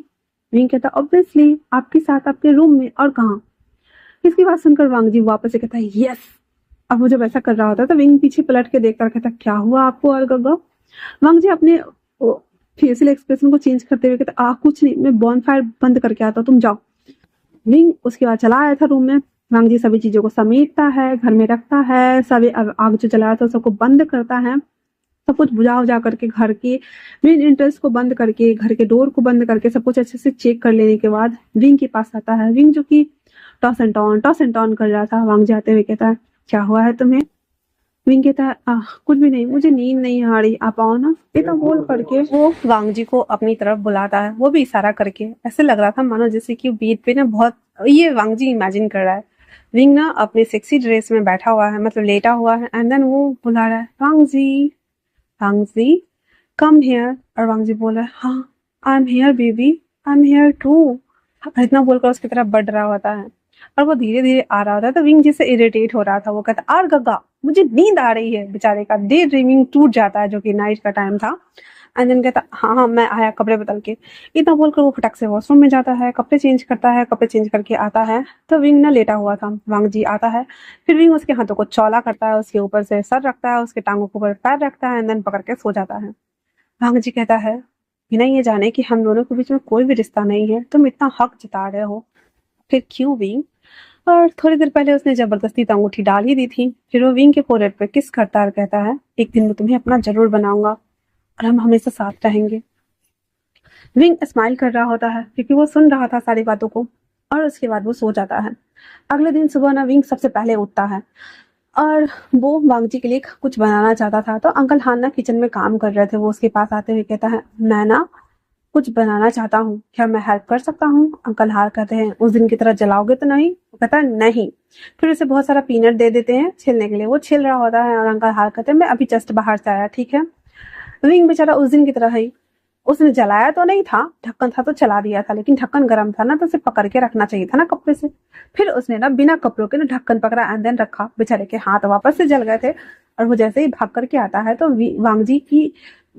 विंग कहता ऑब्वियसली आपके साथ आपके रूम में, और कहाँ? इसकी बात सुनकर वांगजी वापस से कहता है यस। अब वो जब ऐसा कर रहा होता है तो विंग पीछे पलट के देखकर कहता क्या हुआ आपको और गग्गा? वांगजी अपने फेशियल एक्सप्रेशन को चेंज करते हुए कहता कुछ नहीं, मैं बॉन फायर बंद करके आता, तुम जाओ। विंग उसके बाद चला आया था रूम में। वांग जी सभी चीजों को समेटता है, घर में रखता है, सभी आग जो जलाया था सबको बंद करता है, सब कुछ बुझा उजा करके घर के मेन एंट्रेंस को बंद करके, घर के डोर को बंद करके, सब कुछ अच्छे से चेक कर लेने के बाद विंग के पास आता है। विंग जो कि टॉस एंड टॉन कर रहा था। वांग जी आते हुए कहता है, क्या हुआ है तुम्हें? विंग कहता है, कुछ भी नहीं, मुझे नींद नहीं आ रही, आप आओ ना। इतना बोल करके वो वांग जी को अपनी तरफ बुलाता है, वो भी इशारा करके। ऐसे लग रहा था मानो जैसे कि बेड पे ना बहुत, ये वांग जी इमेजिन कर रहा है विंग ना अपने सेक्सी ड्रेस में बैठा हुआ है, मतलब लेटा हुआ है, एंड देन वो बुला रहा है, वांग जी कम हियर। और वांग जी बोल रहा है, हाँ I am here baby, I am here too. और इतना बोलकर उसकी तरफ बढ़ रहा होता है और वो धीरे धीरे आ रहा होता है। तो विंग जिससे इरिटेट हो रहा था वो कहता, आर गग्गा मुझे नींद आ रही है। बेचारे का डे ड्रीमिंग टूट जाता है, जो कि नाइट का टाइम था। एंड देन कहता, हाँ हाँ मैं आया कपड़े बदल के। इतना बोलकर वो फटक से वॉशरूम में जाता है, कपड़े चेंज करता है, कपड़े चेंज करके आता है तो विंग ना लेटा हुआ था। वांग जी आता है, फिर विंग उसके हाथों को चौला करता है, उसके ऊपर से सर रखता है, उसके टांगों के ऊपर पैर रखता है, एंड देन पकड़ के सो जाता है। वांग जी कहता है, बिना ये जाने कि हम दोनों के बीच में कोई भी रिश्ता नहीं है तुम इतना हक जता रहे हो, फिर क्यों विंग? और थोड़ी देर पहले उसने जबरदस्ती तो अंगूठी डाल ही दी थी। फिर वो विंग के फोrehead पे किस करता है, कहता है, एक दिन मैं तुम्हें अपना जरूर बनाऊंगा और हम हमेशा साथ रहेंगे। विंग स्माइल कर रहा होता है क्योंकि वो सुन रहा था सारी बातों को, और उसके बाद वो सो जाता है। अगले दिन सुबह ना विंग सबसे पहले उठता है और वो वांग जी के लिए कुछ बनाना चाहता था। तो अंकल हान ना किचन में काम कर रहे थे, वो उसके पास आते हुए कहता है, मैं ना कुछ बनाना चाहता हूँ, क्या मैं हेल्प कर सकता हूँ? अंकल हार कहते हैं, उस दिन की तरह जलाओगे तो नहीं? वो कहता है नहीं। फिर उसे बहुत सारा पीनट दे देते हैं छिलने के लिए, वो छिल रहा होता है और अंकल हार कहते हैं, मैं अभी जस्ट बाहर से आया, ठीक है। विंग बेचारा उस दिन की तरह ही, उसने जलाया तो नहीं था, ढक्कन था तो चला दिया था, लेकिन ढक्कन गर्म था ना, तो उसे पकड़ के रखना चाहिए था ना कपड़े से। फिर उसने ना बिना कपड़ों के ना ढक्कन पकड़ा एंड देन रखा। बेचारे के हाथ वापस से जल गए थे और वो जैसे ही भाग करके आता है तो वांग जी की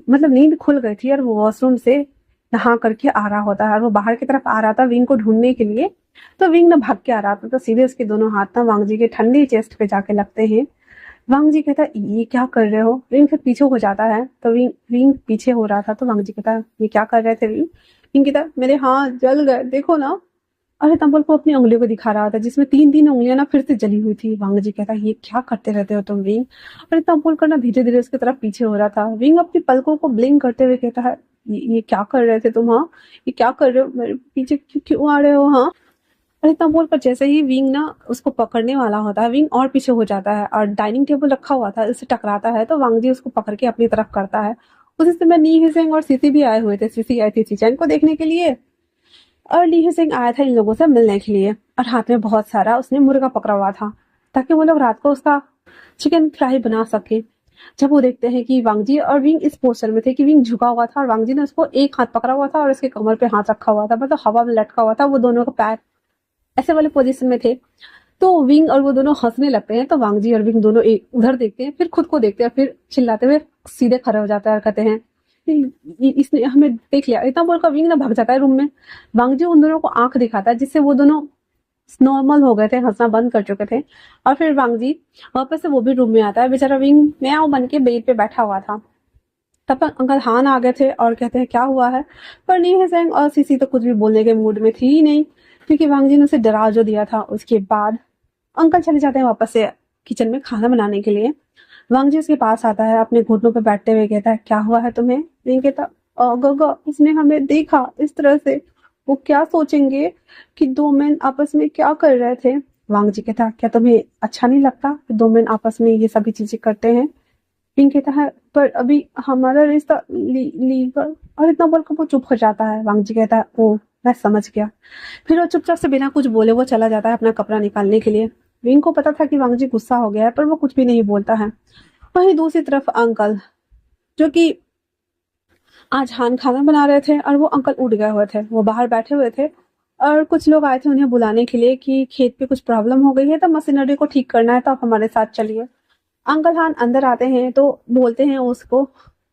मतलब नींद खुल गई थी और वो वॉशरूम से नहा करके आ रहा होता है और वो बाहर की तरफ आ रहा था विंग को ढूंढने के लिए। तो विंग ना भाग के आ रहा था, तो सीधे उसके दोनों हाथ ना वांग जी के ठंडी चेस्ट पे जाके लगते हैं। वांग जी कहता है, ये क्या कर रहे हो? विंग फिर पीछे हो जाता है, तो विंग पीछे हो रहा था, तो वांग जी कहता है, ये क्या कर रहे थे विंग? विंग कहता है, मेरे हाथ जल गए, देखो ना। अरे तंबल को अपनी उंगलियों को दिखा रहा था जिसमें 3 उंगलियां ना फिर से जली हुई थी। वांग जी कहता है, ये क्या करते रहते हो तुम विंग? और इतना बोलकर ना धीरे धीरे उसकी तरफ पीछे हो रहा था। विंग अपनी पलकों को ब्लिंक करते हुए कहता है, ये क्या कर रहे थे तुम? हाँ, ये क्या कर रहे हो? मेरे पीछे क्यों आ रहे हो? हाँ। और इतना बोलकर जैसे ही विंग ना उसको पकड़ने वाला होता है, विंग और पीछे हो जाता है और डाइनिंग टेबल रखा हुआ था उससे टकराता है, तो वांग जी उसको पकड़ के अपनी तरफ करता है। उसी समय नी हिसेंग और सीसी भी आए हुए थे। सीसी आई थी चीचैन को देखने के लिए और ली हिसेंग आया था इन लोगों से मिलने के लिए, और हाथ में बहुत सारा उसने मुर्गा पकड़ा हुआ था ताकि वो लोग रात को उसका चिकन फ्राई बना सके। जब वो देखते हैं कि वांग जी और विंग इस पोस्टर में थे कि विंग झुका हुआ था और वांग जी ने उसको एक हाथ पकड़ा हुआ था और उसके कमर पे हाथ रखा हुआ था, मतलब हवा में लटका हुआ था, वो दोनों का पैर ऐसे वाले पोजीशन में थे। तो विंग और वो दोनों हंसने लगते हैं, तो वांग जी और विंग दोनों एक उधर देखते हैं, फिर खुद को देखते हैं, फिर चिल्लाते हुए सीधे खड़े हो जाते हैं और कहते हैं, इसने हमें देख लिया। इतना बोलकर विंग ना भाग जाता है रूम में। वांग जी उन दोनों को आंख दिखाता है जिससे वो दोनों नॉर्मल हो गए थे, हंसना बंद कर चुके थे। और फिर वांग जी वापस से वो भी रूम में आता है। बेचारा विंग म्याऊं बन के बेड पे बैठा हुआ था। तब तक अंकल हान आ गए थे और कहते हैं, क्या हुआ है? पर नी हसेंग और सीसी तो कुछ भी बोलने के मूड में थी ही नहीं, क्योंकि वांग जी ने उसे डरा जो दिया था। उसके बाद अंकल चले जाते हैं वापस से किचन में खाना बनाने के लिए। वांग जी उसके पास आता है, अपने घुटनों पे बैठते हुए कहता है, क्या हुआ है तुम्हें? विंग कहता, गगा उसने हमें देखा इस तरह से, वो क्या सोचेंगे कि दो मैन आपस में क्या कर रहे थे? वांग जी कहता, क्या तुम्हें अच्छा नहीं लगता कि दो मैन आपस में ये सभी चीजें करते हैं? विंग कहता है, पर अभी हमारा रिश्ता लीगल। और इतना बोलकर वो चुप हो जाता है। वांग जी कहता है, ओ मैं समझ गया। फिर वो चुपचाप से बिना कुछ बोले वो चला जाता है अपना कपड़ा निकालने के लिए। विंग को पता था कि वांग जी गुस्सा हो गया है, पर वो कुछ भी नहीं बोलता है। वहीं दूसरी तरफ अंकल, जो कि आज हान खाना बना रहे थे और वो अंकल उठ गए हुए थे, वो बाहर बैठे हुए थे और कुछ लोग आए थे उन्हें बुलाने के लिए कि खेत पे कुछ प्रॉब्लम हो गई है तो मशीनरी को ठीक करना है, तो आप हमारे साथ चलिए। अंकल हान अंदर आते हैं तो बोलते हैं उसको,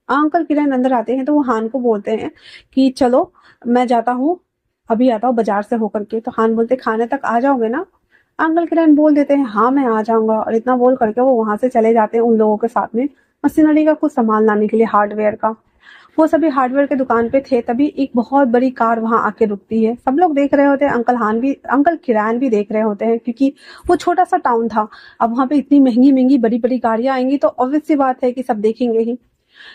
अंकल किरण अंदर आते हैं तो वो हान को बोलते हैं कि चलो मैं जाता हूँ, अभी आता हूँ बाजार से होकर के। तो हान बोलते, खाने तक आ जाओगे ना? अंकल किरण बोल देते हैं, हाँ मैं आ जाऊंगा। और इतना बोल करके वो वहां से चले जाते हैं उन लोगों के साथ में मशीनरी का कुछ सामान लाने के लिए, हार्डवेयर का। वो सभी हार्डवेयर के दुकान पे थे, तभी एक बहुत बड़ी कार वहां आके रुकती है। सब लोग देख रहे होते हैं, अंकल किरान भी देख रहे होते हैं, क्योंकि वो छोटा सा टाउन था। अब वहां पे इतनी महंगी महंगी बड़ी बड़ी गाड़ियां आएंगी तो ऑब्वियस सी बात है कि सब देखेंगे ही।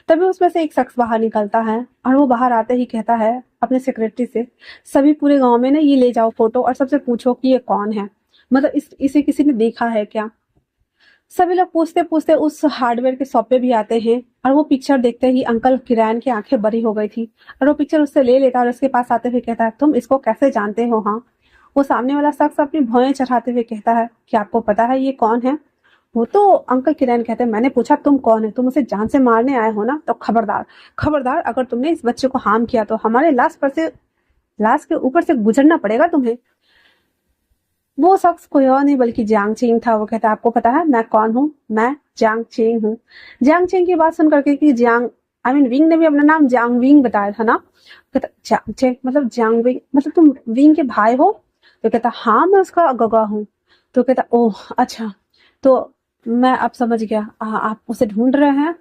तभी उसमें से एक शख्स बाहर निकलता है और वो बाहर आते ही कहता है अपने सेक्रेटरी से, सभी पूरे गांव में ना ये ले जाओ फोटो और सबसे पूछो कि ये कौन है, मतलब इसे किसी ने देखा है क्या। सभी लोग पूछते पूछते उस हार्डवेयर के शॉप पे भी आते हैं और वो पिक्चर देखते ही अंकल किरान की आंखें बड़ी हो गई थी और वो पिक्चर उससे ले लेता और उसके पास आते हुए कहता है, तुम इसको कैसे जानते हो? हाँ। वो सामने वाला शख्स अपनी भौहें चढ़ाते हुए कहता है, क्या आपको पता है ये कौन है? वो तो अंकल किरण कहते हैं, मैंने पूछा तुम कौन है? तुम उसे जान से मारने आए हो ना? तो खबरदार, खबरदार, अगर तुमने इस बच्चे को हार्म किया तो हमारे लाश के ऊपर से गुजरना पड़ेगा तुम्हें। वो शख्स कोई और नहीं बल्कि जियांग चेंग था। वो कहता है, आपको पता है मैं कौन हूँ? मैं जियांग चेंग हूँ। जियांग चेंग की बात सुन करके कि विंग ने भी अपना नाम जियांग विंग बताया था ना। कहता जियांग चेंग मतलब जियांग विंग, मतलब तुम विंग के भाई हो? तो कहता हाँ मैं उसका गगा हूँ। तो कहता ओह अच्छा, तो मैं अब समझ गया, आप उसे ढूंढ रहे हैं?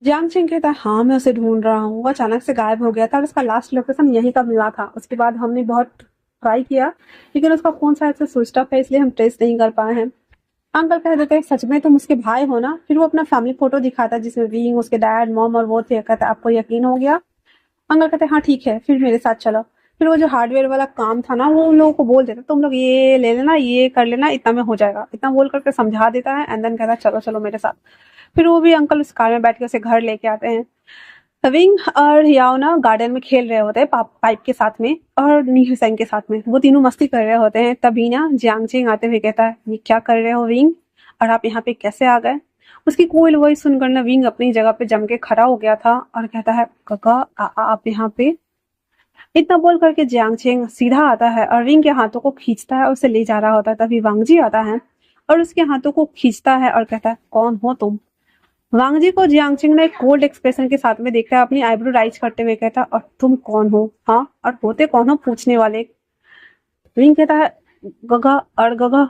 जियांग चेंग कहता है हाँ मैं उसे ढूंढ रहा हूँ। वो अचानक से गायब हो गया था और उसका लास्ट लोकेशन यहीं का मिला था। उसके बाद हमने बहुत ट्राई किया लेकिन उसका फोन शायद से स्विच ऑफ है, इसलिए हम ट्रेस नहीं कर पाए हैं। अंकल कह देते हैं, सच में तुम उसके भाई हो ना? फिर वो अपना फैमिली फोटो दिखाता है जिसमें विंग, उसके डैड, मॉम और वो थे। कहता है आपको यकीन हो गया? अंकल कहते हैं हाँ ठीक है, फिर मेरे साथ चलो। फिर वो जो हार्डवेयर वाला काम था ना, वो उन लोगों को बोल देता, तुम लोग ये ले लेना, ये कर लेना, इतना में हो जाएगा, इतना बोल करके समझा देता है एंड देन कहता है चलो चलो मेरे साथ। फिर वो भी अंकल उस कार में बैठ के उसे घर लेके आते हैं। विंग और याओ ना गार्डन में खेल रहे होते हैं पाइप के साथ में और नी हुसैन के साथ में। वो तीनों मस्ती कर रहे होते हैं। तभी ना जियांग चेंग आते हुए कहता है, ये क्या कर रहे हो विंग, और आप यहाँ पे कैसे आ गए? उसकी कोई वॉइस सुनकर ना विंग अपनी जगह पे जम के खड़ा हो गया था और कहता है, काका आप यहाँ पे? इतना बोल करके जियांग चेंग सीधा आता है और विंग के हाथों को खींचता है और उसे ले जा रहा होता है। तभी वांग जी आता है और उसके हाथों को खींचता है और कहता है, कौन हो तुम? वांग जी को जियांग चेंग ने एक कोल्ड एक्सप्रेशन के साथ में देखता है, अपनी आईब्रो राइज करते हुए कहता है, और तुम कौन हो? हाँ, और होते कौन हो पूछने वाले? विंग कहता है, गगा, और गगा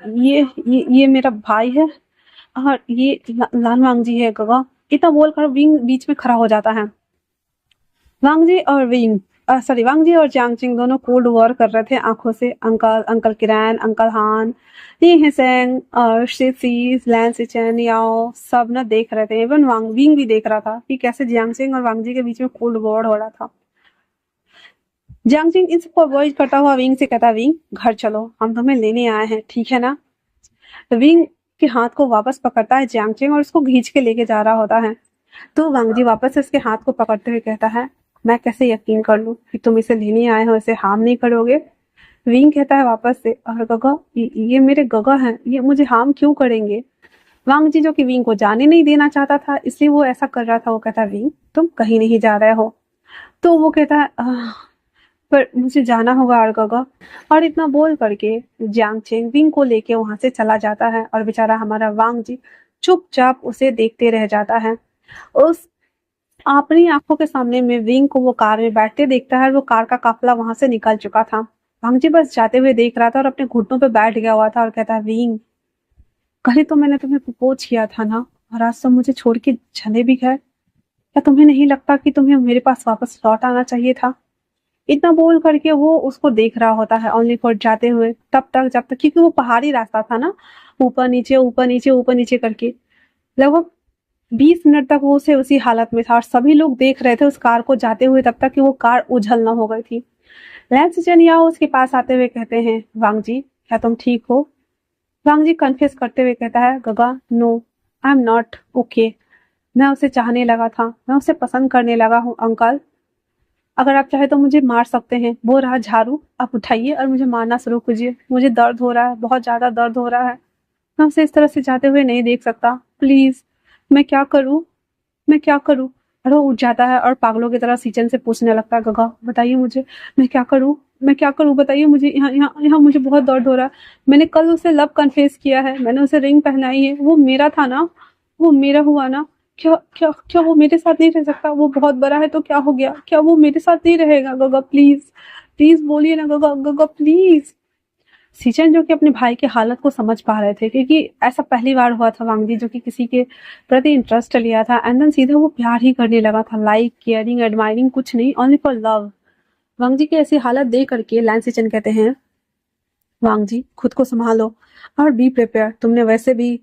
ये मेरा भाई है और ये लान वांग जी है गगा। इतना बोलकर विंग बीच में खड़ा हो जाता है। वांग जी और जियांग चेंग दोनों कोल्ड वॉर कर रहे थे आंखों से। अंकल किरान, अंकल हान, ली हिसेंग और शिसी, लैन सिचेन, याओ सब ना देख रहे थे। इवन वांग विंग भी देख रहा था कि कैसे जियांग चेंग और वांग जी के बीच में कोल्ड वॉर हो रहा था। जियांग चेंग इन सबको अवॉइड करता हुआ विंग से कहता, विंग घर चलो, हम तुम्हें लेने आए हैं, ठीक है ना? विंग के हाथ को वापस पकड़ता है जियांग चेंग और उसको खींच के लेके जा रहा होता है। तो वांग जी वापस उसके हाथ को पकड़ते हुए कहता है, मैं कैसे यकीन कर लूं कि तुम इसे लेने आए हो, इसे हार्म नहीं करोगे? विंग कहता है वापस से, और गगा ये मेरे गगा हैं, ये मुझे हार्म क्यों करेंगे? वांग जी जो कि विंग को जाने नहीं देना चाहता था इसलिए वो ऐसा कर रहा था, वो कहता है, विंग तुम कहीं नहीं जा रहे हो। तो वो कहता है, पर मुझे जाना होगा और गगा। और इतना बोल करके जियांग चेंग विंग को लेके वहां से चला जाता है और बेचारा हमारा वांग जी चुपचाप उसे देखते रह जाता है। उस अपनी आंखों के सामने में विंग को वो कार में बैठते देखता है और वो कार का काफिला वहां से निकल चुका था। वांग जी बस जाते हुए देख रहा था और अपने घुटनों पे बैठ गया हुआ था और कहता है, विंग कल ही तो मैंने तुम्हें प्रपोज किया था ना, और आज तो मुझे छोड़ के चले भी गए। क्या तुम्हें नहीं लगता कि तुम्हें मेरे पास वापस लौट आना चाहिए था? इतना बोल करके वो उसको देख रहा होता है ओनली फॉर जाते हुए, तब तक जब तक, क्योंकि वो पहाड़ी रास्ता था ना, ऊपर नीचे ऊपर नीचे ऊपर नीचे करके लगभग 20 मिनट तक वो उसे उसी हालत में था और सभी लोग देख रहे थे उस कार को जाते हुए तब तक कि वो कार उछल न हो गई थी। लैंस जनियाओ उसके पास आते हुए कहते हैं, वांग जी क्या तुम ठीक हो? वांग जी कन्फेस करते हुए कहता है, गगा no, I am not okay. मैं उसे चाहने लगा था, मैं उसे पसंद करने लगा हूँ अंकल, अगर आप चाहे तो मुझे मार सकते हैं। वो रहा झाड़ू, आप उठाइए और मुझे मारना शुरू कीजिए, मुझे दर्द हो रहा है, बहुत ज्यादा दर्द हो रहा है, मैं उसे इस तरह से जाते हुए नहीं देख सकता, प्लीज। मैं क्या करूं, मैं क्या करूं? और वो उठ जाता है और पागलों की तरह सीचन से पूछने लगता है, गगा बताइए मुझे, मैं क्या करूं, मैं क्या करूं, बताइए मुझे, यहाँ यहाँ यहाँ मुझे बहुत दर्द हो रहा है। मैंने कल उसे लव कन्फेस किया है, मैंने उसे रिंग पहनाई है, वो मेरा था ना, वो मेरा हुआ ना। क्या क्या क्या वो मेरे साथ नहीं रह सकता? वो बहुत बड़ा है तो क्या हो गया, क्या वो मेरे साथ नहीं रहेगा? गगा प्लीज, प्लीज बोलिए ना गगा, गगा प्लीज। सीचन जो कि अपने भाई की हालत को समझ पा रहे थे, क्योंकि ऐसा पहली बार हुआ था वांगजी जो कि किसी के प्रति इंटरेस्ट लिया था एंड देन सीधा वो प्यार ही करने लगा था, लाइक केयरिंग एडमायरिंग कुछ नहीं, ओनली फॉर लव। वांगजी की ऐसी हालत देख करके लैन सीचन कहते हैं, वांगजी खुद को संभालो और बी प्रिपेयर, तुमने वैसे भी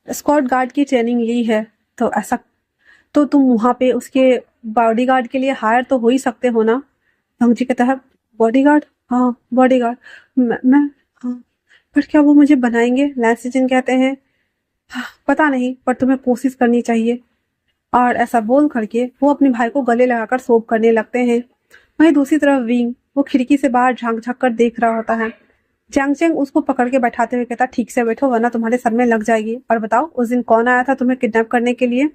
स्कॉट गार्ड की ट्रेनिंग ली है, तो ऐसा तो तुम वहां पे उसके बॉडीगार्ड के लिए हायर तो हो ही सकते हो ना। वांगजी कहता है बॉडीगार्ड, हाँ बॉडीगार्ड, मैं हाँ, पर क्या वो मुझे बनाएंगे? लैन सीचन कहते हैं "हाँ, पता नहीं, पर तुम्हें कोशिश करनी चाहिए। और ऐसा बोल करके वो अपने भाई को गले लगाकर सोप करने लगते हैं। वहीं दूसरी तरफ विंग वो खिड़की से बाहर झांक झांक कर देख रहा होता है। जैंग चेंग उसको पकड़ के बैठाते हुए कहता, ठीक से बैठो वरना तुम्हारे सर में लग जाएगी। और बताओ उस दिन कौन आया था तुम्हें किडनैप करने के लिए,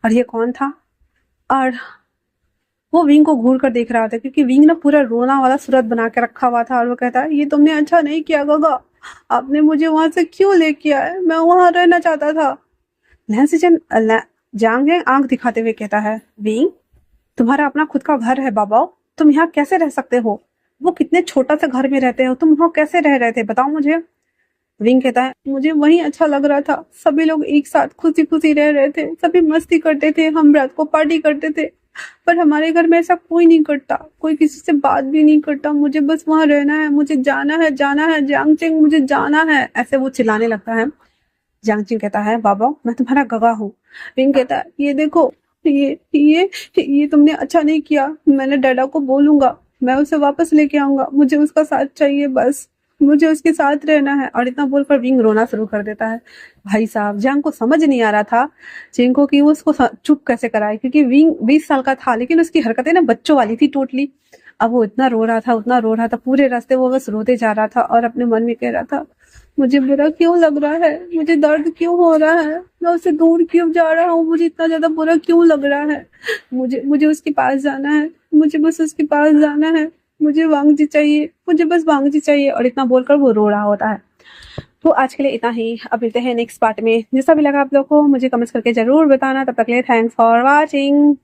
और ये कौन था? और वो विंग को घूर कर देख रहा था, क्योंकि विंग ना पूरा रोना वाला सूरत बना के रखा हुआ था। और वो कहता है, ये तुमने अच्छा नहीं किया गगा, आपने मुझे वहां से क्यों लेके आए, मैं वहां रहना चाहता था। लहसीजन जांग आंख दिखाते हुए कहता है, विंग तुम्हारा अपना खुद का घर है बाबा, तुम यहाँ कैसे रह सकते हो? वो कितने छोटा सा घर में रहते हो, तुम वहाँ कैसे रह रहे थे बताओ मुझे। विंग कहता है, मुझे वही अच्छा लग रहा था, सभी लोग एक साथ खुशी खुशी रह रहे थे, सभी मस्ती करते थे, हम रात को पार्टी करते थे। पर हमारे घर में ऐसा कोई नहीं करता, कोई किसी से बात भी नहीं करता, मुझे बस वहां रहना है, मुझे जाना है, जाना है जांग चेंग, मुझे जाना है, ऐसे वो चिल्लाने लगता है। जांग चेंग कहता है, बाबा मैं तुम्हारा गगा हूँ। विंग कहता है, ये देखो, ये तुमने अच्छा नहीं किया, मैंने डैडा को बोलूंगा, मैं उसे वापस लेके आऊंगा, मुझे उसका साथ चाहिए, बस मुझे उसके साथ रहना है। और इतना बोलकर विंग रोना शुरू कर देता है। भाई साहब जांग को समझ नहीं आ रहा था चेंग को कि वो उसको चुप कैसे कराए, क्योंकि विंग 20 साल का था लेकिन उसकी हरकतें ना बच्चों वाली थी टोटली। अब वो इतना रो रहा था, उतना रो रहा था, पूरे रास्ते वो बस रोते जा रहा था और अपने मन में कह रहा था, मुझे बुरा क्यों लग रहा है, मुझे दर्द क्यों हो रहा है, मैं उससे दूर क्यों जा रहा हूँ, मुझे इतना ज्यादा बुरा क्यों लग रहा है, मुझे मुझे उसके पास जाना है, मुझे बस उसके पास जाना है, मुझे वांगजी चाहिए, मुझे बस वांगजी चाहिए। और इतना बोलकर वो रो रहा होता है। तो आज के लिए इतना ही, अब मिलते हैं नेक्स्ट पार्ट में। जैसा भी लगा आप लोग को मुझे कमेंट्स करके जरूर बताना। तब तक के लिए थैंक्स फॉर वॉचिंग।